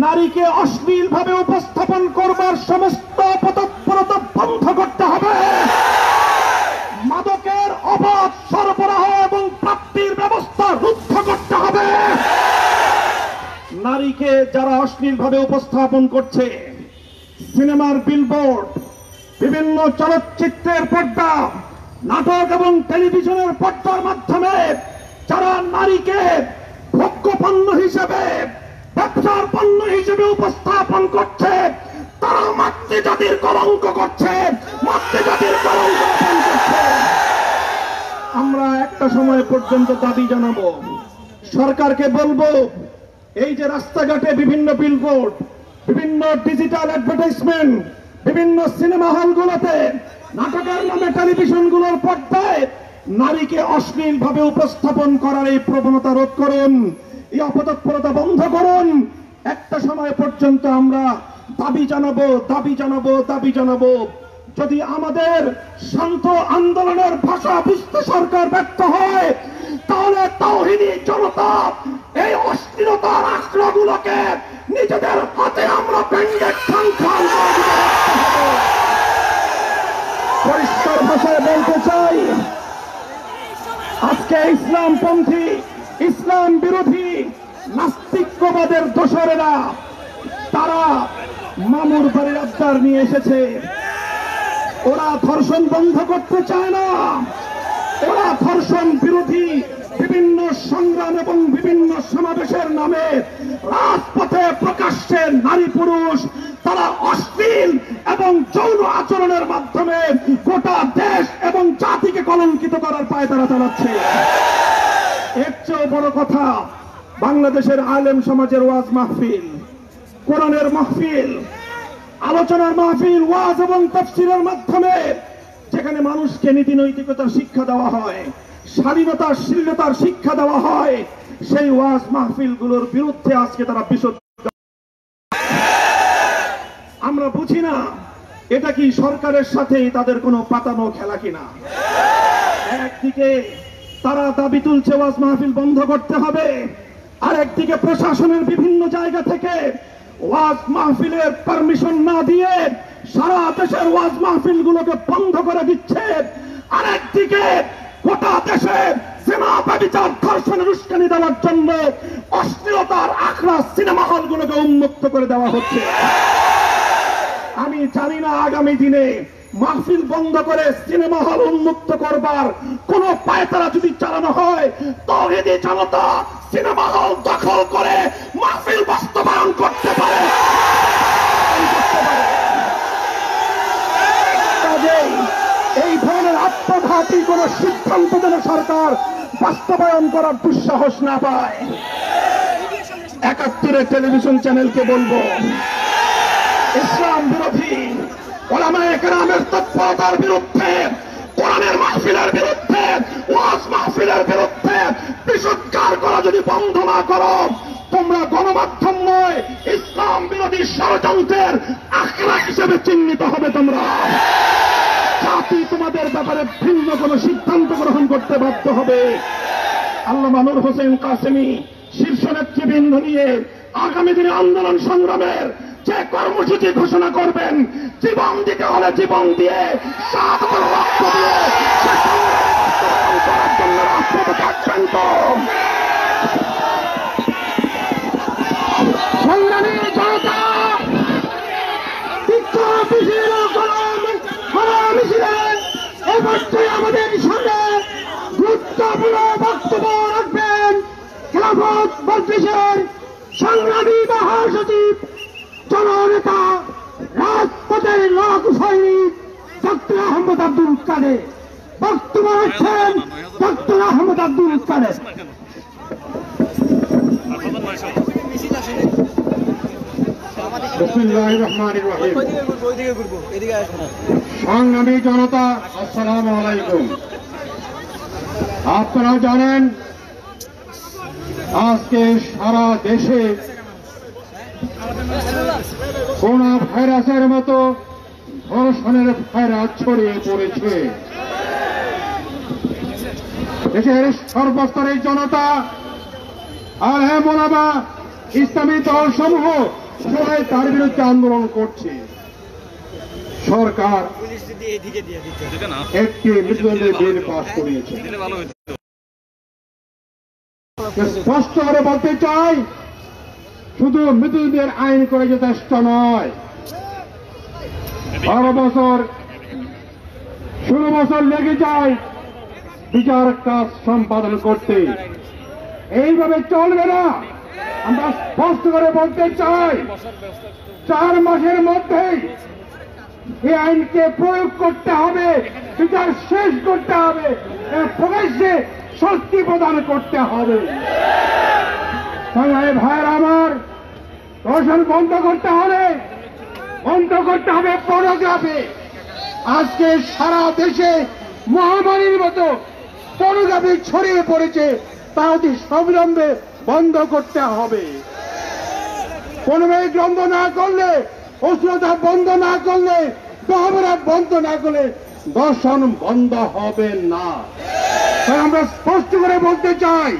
নারীকে অশ্লীলভাবে উপস্থাপন করবার সমস্ত তৎপরতা বন্ধ করতে হবে। মাদকের অবাধ সরবরাহ এবং প্রাপ্তির ব্যবস্থা রুদ্ধ করতে হবে। নারীকে যারা অশ্লীলভাবে উপস্থাপন করছে, সিনেমার বিলবোর্ড, বিভিন্ন চলচ্চিত্রের পর্দা, নাটক এবং টেলিভিশনের পর্দার মাধ্যমে যারা নারীকে ভোগ্য পণ্য হিসেবে, ব্যবসার পণ্য হিসেবে উপস্থাপন করছে, তারা মাতৃজাতির কলঙ্ক করছে, মাতৃজাতির কলঙ্ক করছে। আমরা একটা সময় পর্যন্ত দাবি জানাবো, সরকারকে বলবো এই যে রাস্তাঘাটে বিভিন্ন বিলবোর্ড, বিভিন্ন ডিজিটাল অ্যাডভার্টাইজমেন্ট, বিভিন্ন সিনেমা হলগুলোতে নাটকের নামে টেলিভিশনগুলোর পর্দায় নারীকে অশ্লীল ভাবে উপস্থাপন করার এই প্রবণতা রোধ করুন, এই অপতৎপরতা বন্ধ করুন। একটা সময় পর্যন্ত আমরা দাবি জানাবো, দাবি জানাবো, দাবি জানাবো। যদি আমাদের শান্ত আন্দোলনের ভাষা বুঝতে সরকার ব্যর্থ হয়, তাহলে তাওহীদি জনতা এই অস্থিরতার আখড়াগুলোকে নিজেদের হাতে আমরা ব্যান্ডেড খান পরিষ্কার ভাষায় বলতে চাই, আজকে ইসলামপন্থী, ইসলাম বিরোধী নাস্তিক্যবাদের দোসরেরা তারা মামুর বাড়ির আবদার নিয়ে এসেছে। ওরা ধর্ষণ বন্ধ করতে চায় না, ওরা ধর্ষণ বিরোধী বিভিন্ন সংগ্রাম এবং বিভিন্ন সমাবেশের নামে রাজপথে প্রকাশ্যে নারী পুরুষ তারা অশ্লীল এবং যৌন আচরণের মাধ্যমে গোটা দেশ এবং জাতিকে কলঙ্কিত করার পায়ে তারা চালাচ্ছে। এর চেয়েও বড় কথা, বাংলাদেশের আলেম সমাজের ওয়াজ মাহফিল, কোরআনের মাহফিল, আলোচনার মাহফিল, ওয়াজ এবং তাফসীরের মাধ্যমে যেখানে মানুষকে নীতি নৈতিকতার শিক্ষা দেওয়া হয়, স্বাধীনতার শীলতার শিক্ষা দেওয়া হয়, সেই ওয়াজ মাহফিলগুলোর বিরুদ্ধে আজকে তারা বিশুদ্ধ। আমরা বুঝি না এটা কি সরকারের সাথে তাদের কোনো পাতানো খেলা কিনা। একদিকে তারা দাবি তুলছে ওয়াজ মাহফিল বন্ধ করতে হবে, আর একদিকে প্রশাসনের বিভিন্ন জায়গা থেকে ওয়াজ মাহফিলের পারমিশন না দিয়ে সারা দেশের ওয়াজ মাহফিলগুলোকে বন্ধ করে দিচ্ছে। আর একদিকে গোটা দেশে সিনেমা ব্যভিচার ধর্ষণের উস্কানি দেওয়ার জন্য অশ্লীলতার আখড়া সিনেমা হলগুলোকে উন্মুক্ত করে দেওয়া হচ্ছে। আমি জানি না আগামী দিনে মাহফিল বন্ধ করে সিনেমা হল উন্মুক্ত করবার কোন পায়তারা যদি চালানো হয়, তাওহীদি জনতা সিনেমা হল দখল করে মাহফিল বাস্তবায়ন করতে পারে। এই ধরনের আত্মঘাতী কোন সিদ্ধান্ত যেন সরকার বাস্তবায়ন করার দুঃসাহস না পায়। ৭১-এর টেলিভিশন চ্যানেলকে বলবো, ইসলাম বিরোধী ওলামায়ে কেরামের তৎপরতার বিরুদ্ধে, কোরআনের মাহফিলের বিরুদ্ধে, ওয়াজ মাহফিলের বিরুদ্ধে বিশুদ্ধার করা যদি বন্ধ না করো, তোমরা গণমাধ্যম নয় ইসলাম বিরোধী ষড়যন্ত্রের আখড়া হিসেবে চিহ্নিত হবে। তোমরা জাতি তোমাদের ব্যাপারে ভিন্ন কোন সিদ্ধান্ত গ্রহণ করতে বাধ্য হবে। আল্লামা নূর হোসেন কাসেমী শীর্ষ নেতৃবৃন্দ নিয়ে আগামী দিনে আন্দোলন সংগ্রামের যে কর্মসূচি ঘোষণা করবেন, জীবন দিতে হলে জীবন দিয়ে, সাধারণ রক্ত দিয়ে সে সংগ্রাম করার জন্য রাজপথে থাকবেন। তো সংগ্রামী জনতা অবশ্যই আমাদের সঙ্গে গুরুত্বপূর্ণ বক্তব্য রাখবেন খেলাফত মজলিসের সংগ্রামী মহাসচিব, জননেতা, রাজপথের লোক সৈনিক ডক্টর আহমদ আব্দুল কাদের। বক্তব্য রাখছেন ডক্টর আহমদ আব্দুল কাদের। বিসমিল্লাহির রহমানির রহিম। সংগ্রামী জনতা, আসসালামু আলাইকুম। আপনারা জানেন আজকে সারা দেশে করোনা ভাইরাসের মতো ধর্ষণের ভাইরাস ছড়িয়ে পড়েছে। দেশের সর্বস্তরের জনতা আর ওলামা, ইসলামী দল সমূহ সবাই তার বিরুদ্ধে আন্দোলন করছে। সরকার একটি মৃত্যুদণ্ডের বিল পাস করিয়েছে। স্পষ্ট করে বলতে চাই, শুধু মৃত্যুদণ্ডের আইন করে যথেষ্ট নয়। 12 বছর 16 বছর লেগে যায় বিচার কাজ সম্পাদন করতে। এইভাবে চলবে না। আমরা স্পষ্ট করে বলতে চাই, 4 মাসের মধ্যেই এই আইনকে প্রয়োগ করতে হবে। বিচার শেষ করতে হবে, প্রকাশ্যে শাস্তি প্রদান করতে হবে। ভাইয়ের আমার, ধর্ষণ বন্ধ করতে হবে, পর্নোগ্রাফি। আজকে সারা দেশে মহামারীর মতো পর্নোগ্রাফি ছড়িয়ে পড়েছে, তা অতি অবিলম্বে বন্ধ করতে হবে। পর্নোগ্রাফি বন্ধ না করলে, অশ্লীলতা বন্ধ না করলে, বেহায়াপনা বন্ধ না করলে ধর্ষণ বন্ধ হবে না। তাই আমরা স্পষ্ট করে বলতে চাই,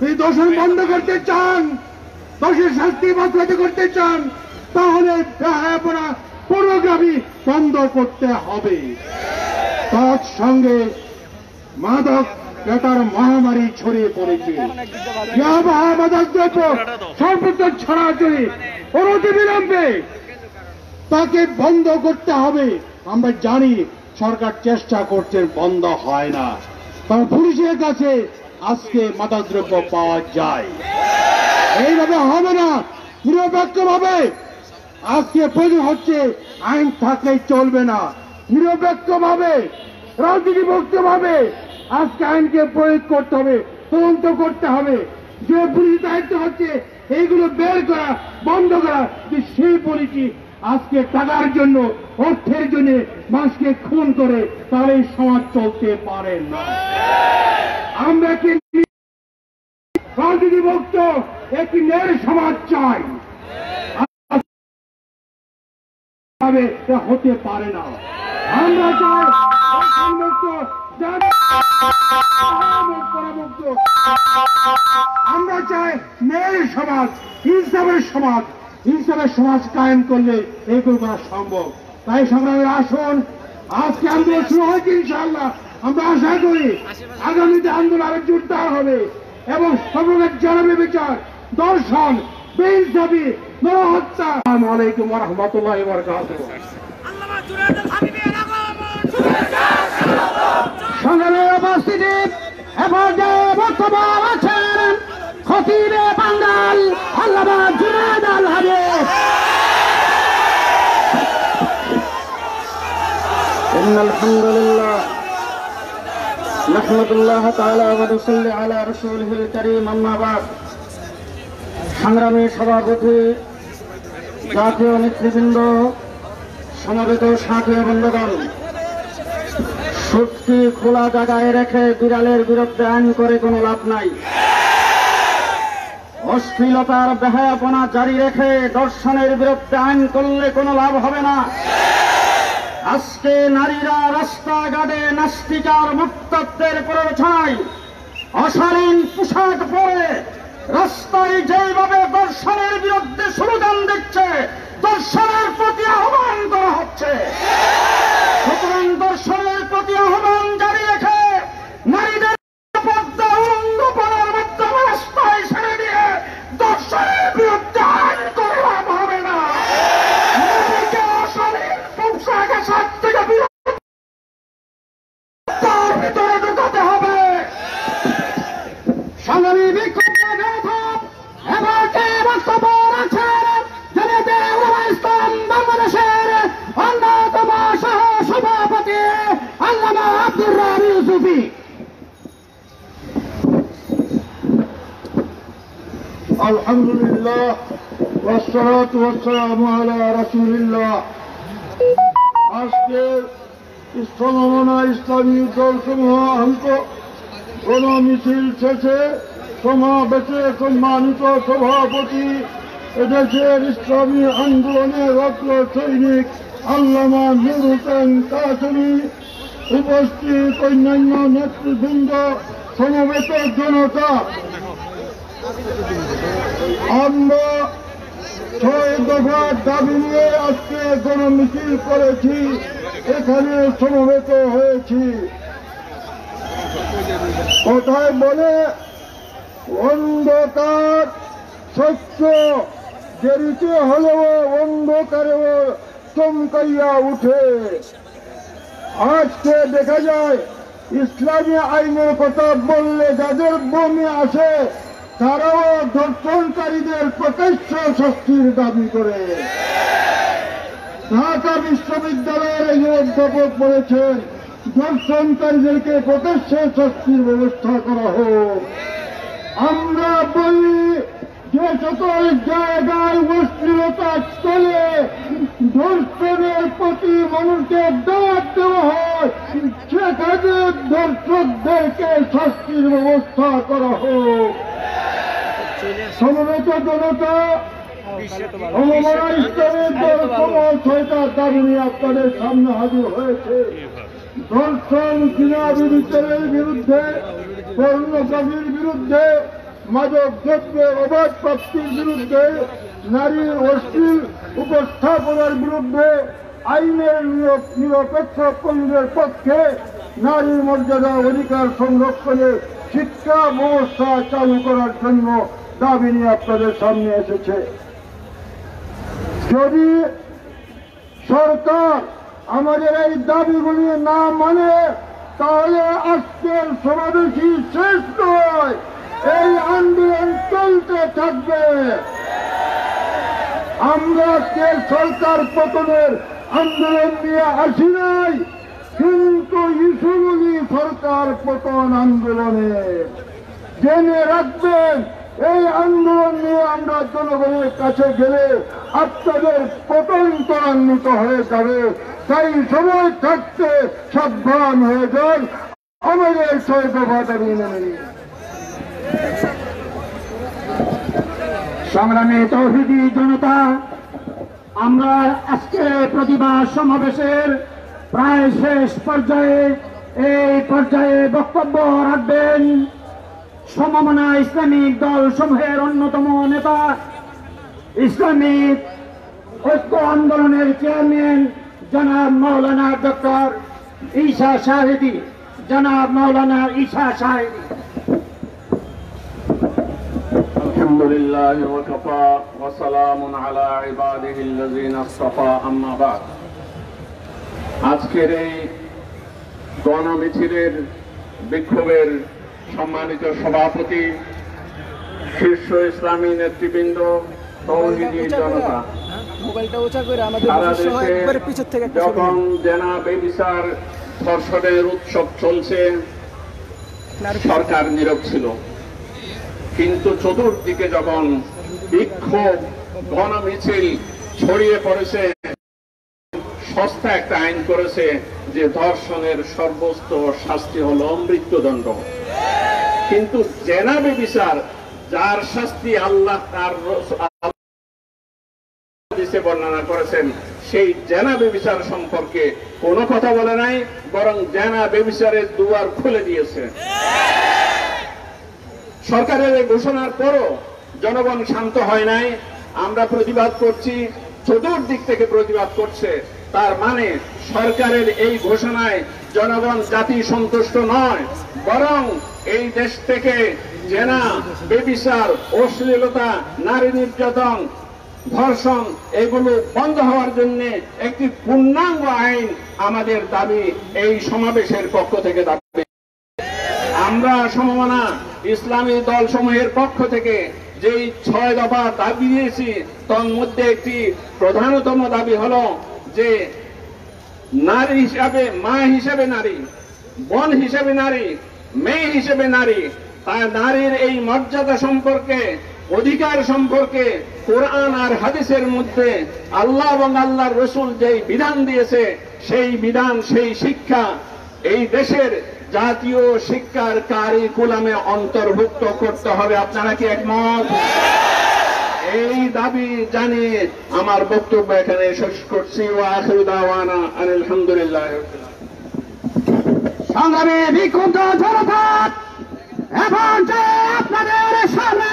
যদি ধর্ষণ বন্ধ করতে চান, দোষের শাস্তি বাস্তবায়িত করতে চান, তাহলে বেহায়াপনা পর্নোগ্রাফি বন্ধ করতে হবে। তৎসঙ্গে মাদক ক্রেতার মহামারী ছড়িয়ে পড়েছে, মাদক দ্রব্য সর্বত্র ছড়াছড়ি, অনতিবিলম্বে তাকে বন্ধ করতে হবে। আমরা জানি সরকার চেষ্টা করছে, বন্ধ হয় না, কারণ পুলিশের কাছে আজকে মাদকদ্রব্য পাওয়া যায়। এইভাবে হবে না, নিরপেক্ষভাবে আজকে প্রয়োজন হচ্ছে, আইন থাকলে চলবে না, নিরপেক্ষভাবে রাজনীতিমুক্তভাবে আজকে আইনকে প্রয়োগ করতে হবে, তদন্ত করতে হবে। যে পুলিশ দায়িত্ব হচ্ছে এইগুলো বের করা, বন্ধ করা, যে সেই পুলিশই আজকে টাকার জন্য, অর্থের জন্য মানুষকে খুন করে, তাহলে এই সমাজ চলতে পারে না। আমরা কি রাজনীতি মুক্ত একটি ন্যায় সমাজ চাই? হতে পারে না। আমরা চাই মুক্ত, আমরা চাই ন্যায় সমাজ, ইনসাফের সমাজ। ইনসাফের সমাজ কায়েম করলে এগুলো করা সম্ভব। তাই সংগ্রামের আসুন, আজকে আন্দোলন শুরু হয়েছে, ইনশাআল্লাহ আমরা আশা করি আগামীতে আন্দোলন আরো জোরদার হবে এবং সর্বশেষ জানাবে বিচার, দর্শন, বেইনসাফি, নরহত্যা। আসসালামু আলাইকুম ওয়া রাহমাতুল্লাহি ওয়া বারাকাতুহু। সংগ্রামের উপস্থিতি বক্তব্য আছেন খতিবে বাঙ্গাল আল্লামা জুনায়েদ আল হাবিব। ইন্নাল হামদুলিল্লাহ নাহমাদুল্লাহ তাআলা ওয়া নুসাল্লি আলা রাসূলিহিল কারীম, আম্মা বাদ। সংগ্রামী সভাপতি, জাতীয় নেতৃবৃন্দ, সমবেত সাথী বন্ধুগণ, শক্তি খোলা জায়গায় রেখে বিড়ালের বিরুদ্ধে আইন করে কোনো লাভ নাই। অশ্লীলতার বেহায়াপনা জারি রেখে দর্শনের বিরুদ্ধে আইন করলে কোনো লাভ হবে না। আজকে নারীরা রাস্তাঘাটে নাস্তিকার মুক্তত্বের প্ররোচনায় অশালীন পোশাক পরে রাস্তায় যেভাবে দর্শনের বিরুদ্ধে স্লোগান দিচ্ছে, দর্শনের প্রতি আহ্বান করা হচ্ছে। সুতরাং দর্শনের প্রতি আহ্বান জারি রেখে নারীদের পর্দা উলঙ্গ করার মাধ্যমে রাস্তায় ছেড়ে দিয়ে দর্শনের বিরুদ্ধে আইন করে লাভ হবে না। নারীকে অশালীন পোশাক আশাক থেকে তার ভিতরে ঢুকাতে হবে। সংগ্রামী বিক্ষোভ এবার বক্তব্য রাখছেন জামিয়াতে উলামায়ে ইসলাম বাংলাদেশের অন্যতম সহ সভাপতি আল্লামা আব্দুর রহমান ইউসুফী। আলহামদুলিল্লাহ ওয়াসসালাতু ওয়াসসালামু আলা রাসূলিল্লাহ। আজকে সমমনা ইসলামী দলসমূহ গণমিছিল শেষে সমাবেশে সম্মানিত সভাপতি, এদেশের ইসলামী আন্দোলনের অগ্র সৈনিক আল্লামা নুর হোসেন কাসেমী, উপস্থিত অন্যান্য নেতৃবৃন্দ, সমবেত জনতা, আমরা 6 দফার দাবি নিয়ে আজকে গণমিছিল করেছি, এখানে সমবেত হয়েছি। কথায় বলে অন্ধকার সত্য দেরিতে হলেও অন্ধকারেও চমকাইয়া উঠে। আজকে দেখা যায় ইসলামী আইনের কথা বললে যাদের বমি আসে, তারাও ধর্ষণকারীদের প্রত্যক্ষ শাস্তির দাবি করে। ঢাকা বিশ্ববিদ্যালয়ের একজন অধ্যাপক বলেছেন, ধর্ষণকারীদেরকে প্রত্যক্ষ শাস্তির ব্যবস্থা করা হোক। আমরা বলি যে সকল জায়গায় অশ্লীলতা চলে, ধর্ষণের প্রতি মানুষকে দাওয়াত দেওয়া হয়, সেখানে ধর্ষকদেরকে শাস্তির ব্যবস্থা করা হোক। সমবেত জনতা, সমমনা ইসলামের দল সমাজ 6টা দাবি নিয়ে আপনাদের সামনে হাজির হয়েছে। ধর্ষণ, ঘৃণা বিচারের বিরুদ্ধে, পর্নোগ্রাফির বিরুদ্ধে, মাদক দ্রব্যের অবাধ প্রাপ্তির বিরুদ্ধে, নারীর অশ্লীল উপস্থাপনার বিরুদ্ধে, আইনের নিরপেক্ষ পণ্যের পক্ষে, নারীর মর্যাদা অধিকার সংরক্ষণে শিক্ষা ব্যবস্থা চালু করার জন্য দাবি নিয়ে আপনাদের সামনে এসেছে। যদি সরকার আমাদের এই দাবিগুলি না মানে, তাহলে আজকের সমাবেশই শেষ নয়, এই আন্দোলন চলতে থাকবে। আমরা আজকে সরকার পতনের আন্দোলন নিয়ে আসি নাই, কিন্তু ইস্যুগুলি সরকার পতন আন্দোলনে। জেনে রাখবেন, এই আন্দোলন নিয়ে আমরা জনগণের কাছে গেলে আপনাদের পতন ত্বরান্বিত হয়ে যাবে। তাই সময় থাকতে সাবধান হয়ে যান, আমাদের 6 দফা দাবি মেনে নিন। সংগ্রামী তৌহিদি জনতা, আমরা আজকে প্রতিবাদ সমাবেশের প্রায় শেষ পর্যায়ে। এই পর্যায়ে বক্তব্য রাখবেন সমমনা ইসলামিক দল সমূহের অন্যতম নেতা, ইসলামিক ঐক্য আন্দোলনের চেয়ারম্যান জনাব মাওলানা ডক্টর ঈসা শাহেদি। জনাব মাওলানা ঈসা শাহেদি। আলহামদুলিল্লাহ ওয়া কাফা ওয়া সালামুন আলা ইবাদিহিল্লাযিনা ইসতাফা, আম্মা বাদ। আজকের এই গণমিছিলের বিক্ষোভের সম্মানিত সভাপতি, শীর্ষ ইসলামী নেতৃবৃন্দ, তৌহিদি জনতা, সারা দেশে যখন জেনা বেবিচার ধর্ষণের উৎসব চলছে, সরকার নীরব ছিল। কিন্তু চতুর্দিকে যখন বিক্ষোভ, গণমিছিল ছড়িয়ে পড়েছে, সস্তা একটা আইন করেছে যে ধর্ষণের সর্বোচ্চ শাস্তি হলো মৃত্যুদণ্ড। কিন্তু জেনা বেবিচার, যার শাস্তি আল্লাহ তার বর্ণনা করেছেন, সেই জেনা বেবিচার সম্পর্কে কোনো কথা বলে নাই, বরং জেনা বেবিচারের দুয়ার খুলে দিয়েছে। সরকারের এই ঘোষণার পরও জনগণ শান্ত হয় নাই। আমরা প্রতিবাদ করছি, চতুর্দিক থেকে প্রতিবাদ করছে। তার মানে সরকারের এই ঘোষণায় জনগণ জাতি সন্তুষ্ট নয়, বরং এই দেশ থেকে জেনা, বেবিচার, অশ্লীলতা, নারী নির্যাতন, ধর্ষণ এগুলো বন্ধ হওয়ার জন্য একটি পূর্ণাঙ্গ আইন আমাদের দাবি, এই সমাবেশের পক্ষ থেকে দাবি। আমরা সমমনা ইসলামী দল সমূহের পক্ষ থেকে যেই 6 দফা দাবি দিয়েছি, তার মধ্যে একটি প্রধানতম দাবি হলো যে নারী হিসাবে, মা হিসাবে নারী, বোন হিসাবে নারী, মেয়ে হিসেবে নারী, তার নারীর এই মর্যাদা সম্পর্কে, অধিকার সম্পর্কে কোরআন আর হাদিসের মধ্যে আল্লাহ এবং আল্লাহর রসুল যেই বিধান দিয়েছে, সেই বিধান, সেই শিক্ষা এই দেশের জাতীয় শিক্ষার কারিকুলামে অন্তর্ভুক্ত করতে হবে। আপনারা কি একমত? এই দাবি জানিয়ে আমার বক্তব্য এখানে শেষ করছি। ওয়া আখিরু দাওয়ানা আলহামদুলিল্লাহ। সংগ্রামী বিক্ষুব্ধ জনতা, এখন যে আপনাদের সামনে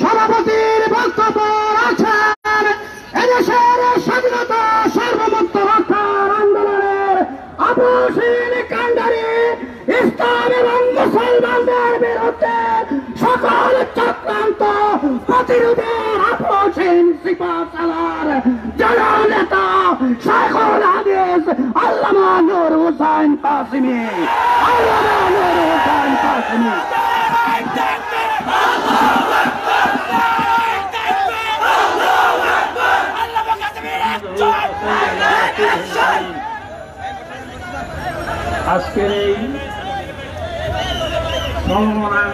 সভাপতির বক্তব্য রাখছেন এদেশের স্বাধীনতা সার্বভৌমত্ব রক্ষার আন্দোলনের আপোষহীন কাণ্ডারী, ইসলাম এবং মুসলমানদের বিরুদ্ধে সকল চক্রান্ত প্রতিরোধের আপোষহীন সিপাহ সালার জননেতা শাইখুল হাদিস আল্লামা নূর হোসেন কাসেমী। আল্লামা নূর হোসেন কাসেমী। আজকের এই সমমনা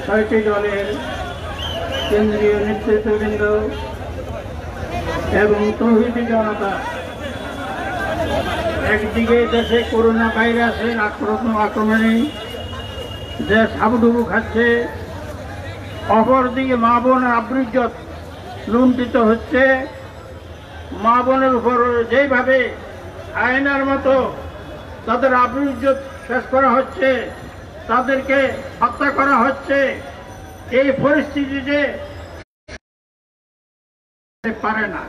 ৬টি দলের কেন্দ্রীয় নেতৃত্ববৃন্দ এবং তৌহিদি জনতা, একদিকে দেশে করোনা ভাইরাসের আক্রমণে দেশ হাবুডুবু খাচ্ছে, অপরদিকে মা বোনের আবৃজ্জত লুণ্ঠিত হচ্ছে। মা বোনের উপর যেভাবে আয়নার মতো তাদের আবৃজ্জত শেষ করা হচ্ছে, তাদেরকে হত্যা করা হচ্ছে, এই পরিস্থিতিতে পারে না,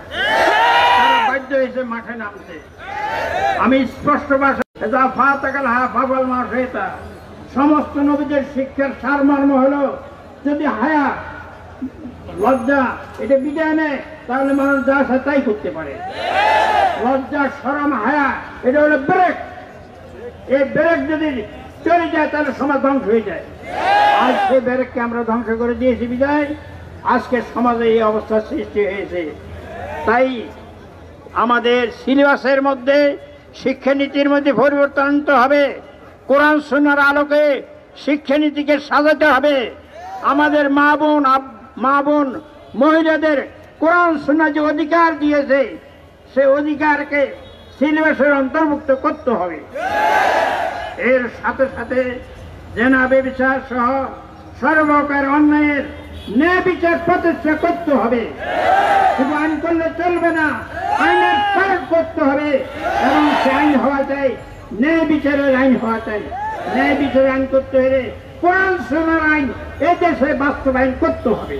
তারা বাধ্য হয়েছে মাঠে নামতে। আমি স্পষ্ট ভাষা সমস্ত নবীদের শিক্ষার সারমর্ম হলো, যদি হায়া লজ্জা এটা বিদায় নেয় তাহলে মানুষ যা আছে তাই করতে পারে। লজ্জা শরম হায়া এটা হলো ব্রেক। এই ব্রেক যদি চলে যায় তাহলে সমাজ ধ্বংস হয়ে যায়। আজ সেই ব্রেককে আমরা ধ্বংস করে দিয়েছি বিদায় আজকে সমাজে এই অবস্থার সৃষ্টি হয়েছে। তাই আমাদের সিলেবাসের মধ্যে, শিক্ষানীতির মধ্যে পরিবর্তন আনতে হবে। কোরআন সুন্নাহর আলোকে শিক্ষানীতিকে সাজাতে হবে। আমাদের মা বোন মহিলাদের কোরআন সুন্নাহ যে অধিকার দিয়েছে, সে অধিকারকে সিলেবাসের অন্তর্ভুক্ত করতে হবে। এর সাথে সাথে জেনা ব্যভিচার সহ সর্বপ্রকার অন্যায়ের ন্যায় বিচার প্রতিষ্ঠা করতে হবে। শুধু আইন করলে চলবে না, আইনের প্রয়োগ করতে হবে এবং সে আইন হওয়া চাই ন্যায় বিচারের আইন হওয়া চাই। ন্যায় বিচারের আইন করতে হলে কোরআন সুন্নাহর আইন এদেশে বাস্তবায়ন করতে হবে।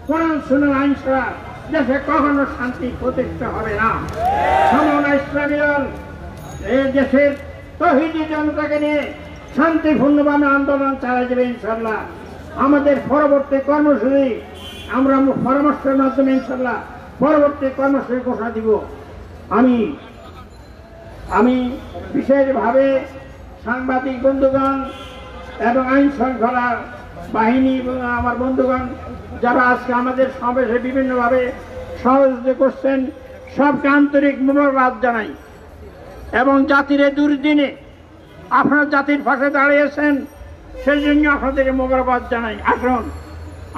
কোরআন সুন্নাহর আইন ছাড়া দেশে কখনো শান্তি প্রতিষ্ঠা হবে না। সমমনা ইসলামী দল এই দেশের তৌহিদি জনতাকে নিয়ে শান্তিপূর্ণভাবে আন্দোলন চালিয়ে যাবে ইনশাল্লাহ। আমাদের পরবর্তী কর্মসূচি আমরা পরামর্শের মাধ্যমে ইনশাল্লাহ পরবর্তী কর্মসূচি ঘোষণা দিব। আমি বিশেষভাবে সাংবাদিক বন্ধুগণ এবং আইন শৃঙ্খলা বাহিনী এবং আমার বন্ধুগণ যারা আজকে আমাদের সমাবেশে বিভিন্নভাবে সহযোগিতা করছেন, সবকে আন্তরিক মোবারকবাদ জানাই। এবং জাতির দুর্দিনে আপনারা জাতির পাশে দাঁড়িয়েছেন, সেই জন্য আপনাদের মোবারকবাদ জানাই। আসুন,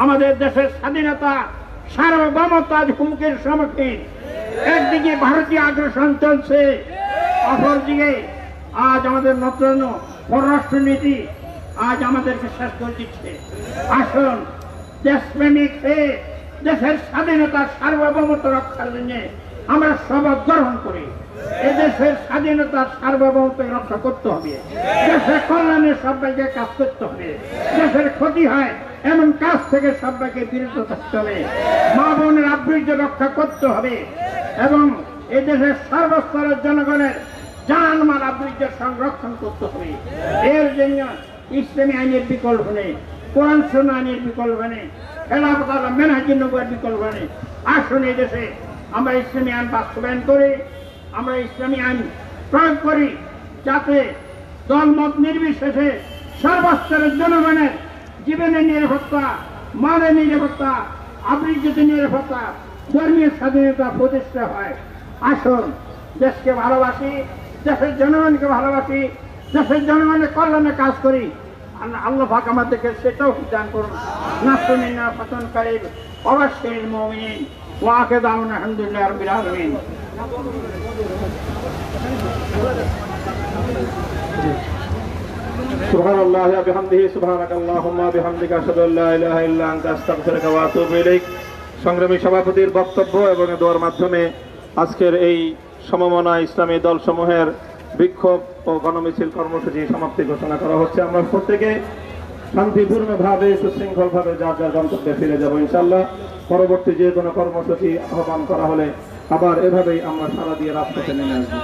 আমাদের দেশের স্বাধীনতা সার্বভৌমত্ব আজ হুমকির সম্মুখীন। একদিকে ভারতীয় আগ্রাসন চলছে, অপরদিকে আজ আমাদের নতুন পররাষ্ট্রনীতি আজ আমাদেরকে শেষ করে দিচ্ছে। আসুন, দেশপ্রেমিক হয়ে দেশের স্বাধীনতার সার্বভৌমত্ব রক্ষার জন্য আমরা শপথ গ্রহণ করি। এদেশের স্বাধীনতার সার্বভৌমত্ব রক্ষা করতে হবে, দেশের কল্যাণে সবাইকে কাজ করতে হবে, দেশের ক্ষতি হয় এমন কাজ থেকে সবাইকে বিরত থাকতে হবে, মা বোনের আবৃত্তি রক্ষা করতে হবে এবং এদেশের সর্বস্তরের জনগণের জানমাল আবৃত্তির সংরক্ষণ করতে হবে। এর জন্য ইসলামী আইনের বিকল্প নেই, কোরআন সুন্নাহ আইনের বিকল্প নেই, খেলাফত আলা মেনহাজ নবুয়্যতের বিকল্প নেই। আসুন, এই দেশে আমরা ইসলামী আইন বাস্তবায়ন করি, আমরা ইসলামী আইন প্রয়োগ করি, যাতে দলমত নির্বিশেষে সর্বস্তরের জনগণের জীবনের নিরাপত্তা, মানের নিরাপত্তা, আবৃত্তিতে নিরাপত্তা, ধর্মীয় স্বাধীনতা প্রতিষ্ঠা হয়। আসুন, দেশকে ভালোবাসি, দেশের জনগণকে ভালোবাসি, দেশের জনগণের কল্যাণে কাজ করি। আল্লাহ পাক আমাদেরকে সেটাও দান করুন। নাসরুমিন্না ফাতন কারীব ওয়াবাশশিরিল মুমিনিন ওয়া আখিরু দাওয়ানা আলহামদুলিল্লাহি রাব্বিল আলামিন। সুবহানাল্লাহি ওয়া বিহামদিহি সুবহানাকাল্লাহুম্মা ওয়া বিহামদিকা আশহাদু আল্লা ইলাহা ইল্লা আনতা আস্তাগফিরুকা ওয়া আতুবু ইলাইক। সংগ্রামী সভাপতির বক্তব্য এবং দোয়ার মাধ্যমে আজকের এই সমমনা ইসলামী দলসমূহের বিক্ষোভ ও গণমিছিল কর্মসূচি সমাপ্তি ঘোষণা করা হচ্ছে। আমরা প্রত্যেকে শান্তিপূর্ণভাবে সুশৃঙ্খলভাবে যার যার গন্তব্যে ফিরে যাব ইনশাআল্লাহ। পরবর্তী যে কোনো কর্মসূচি আহ্বান করা হলে আবার এভাবেই আমরা সারা দিয়ে রাজপথে নেমে আসবো।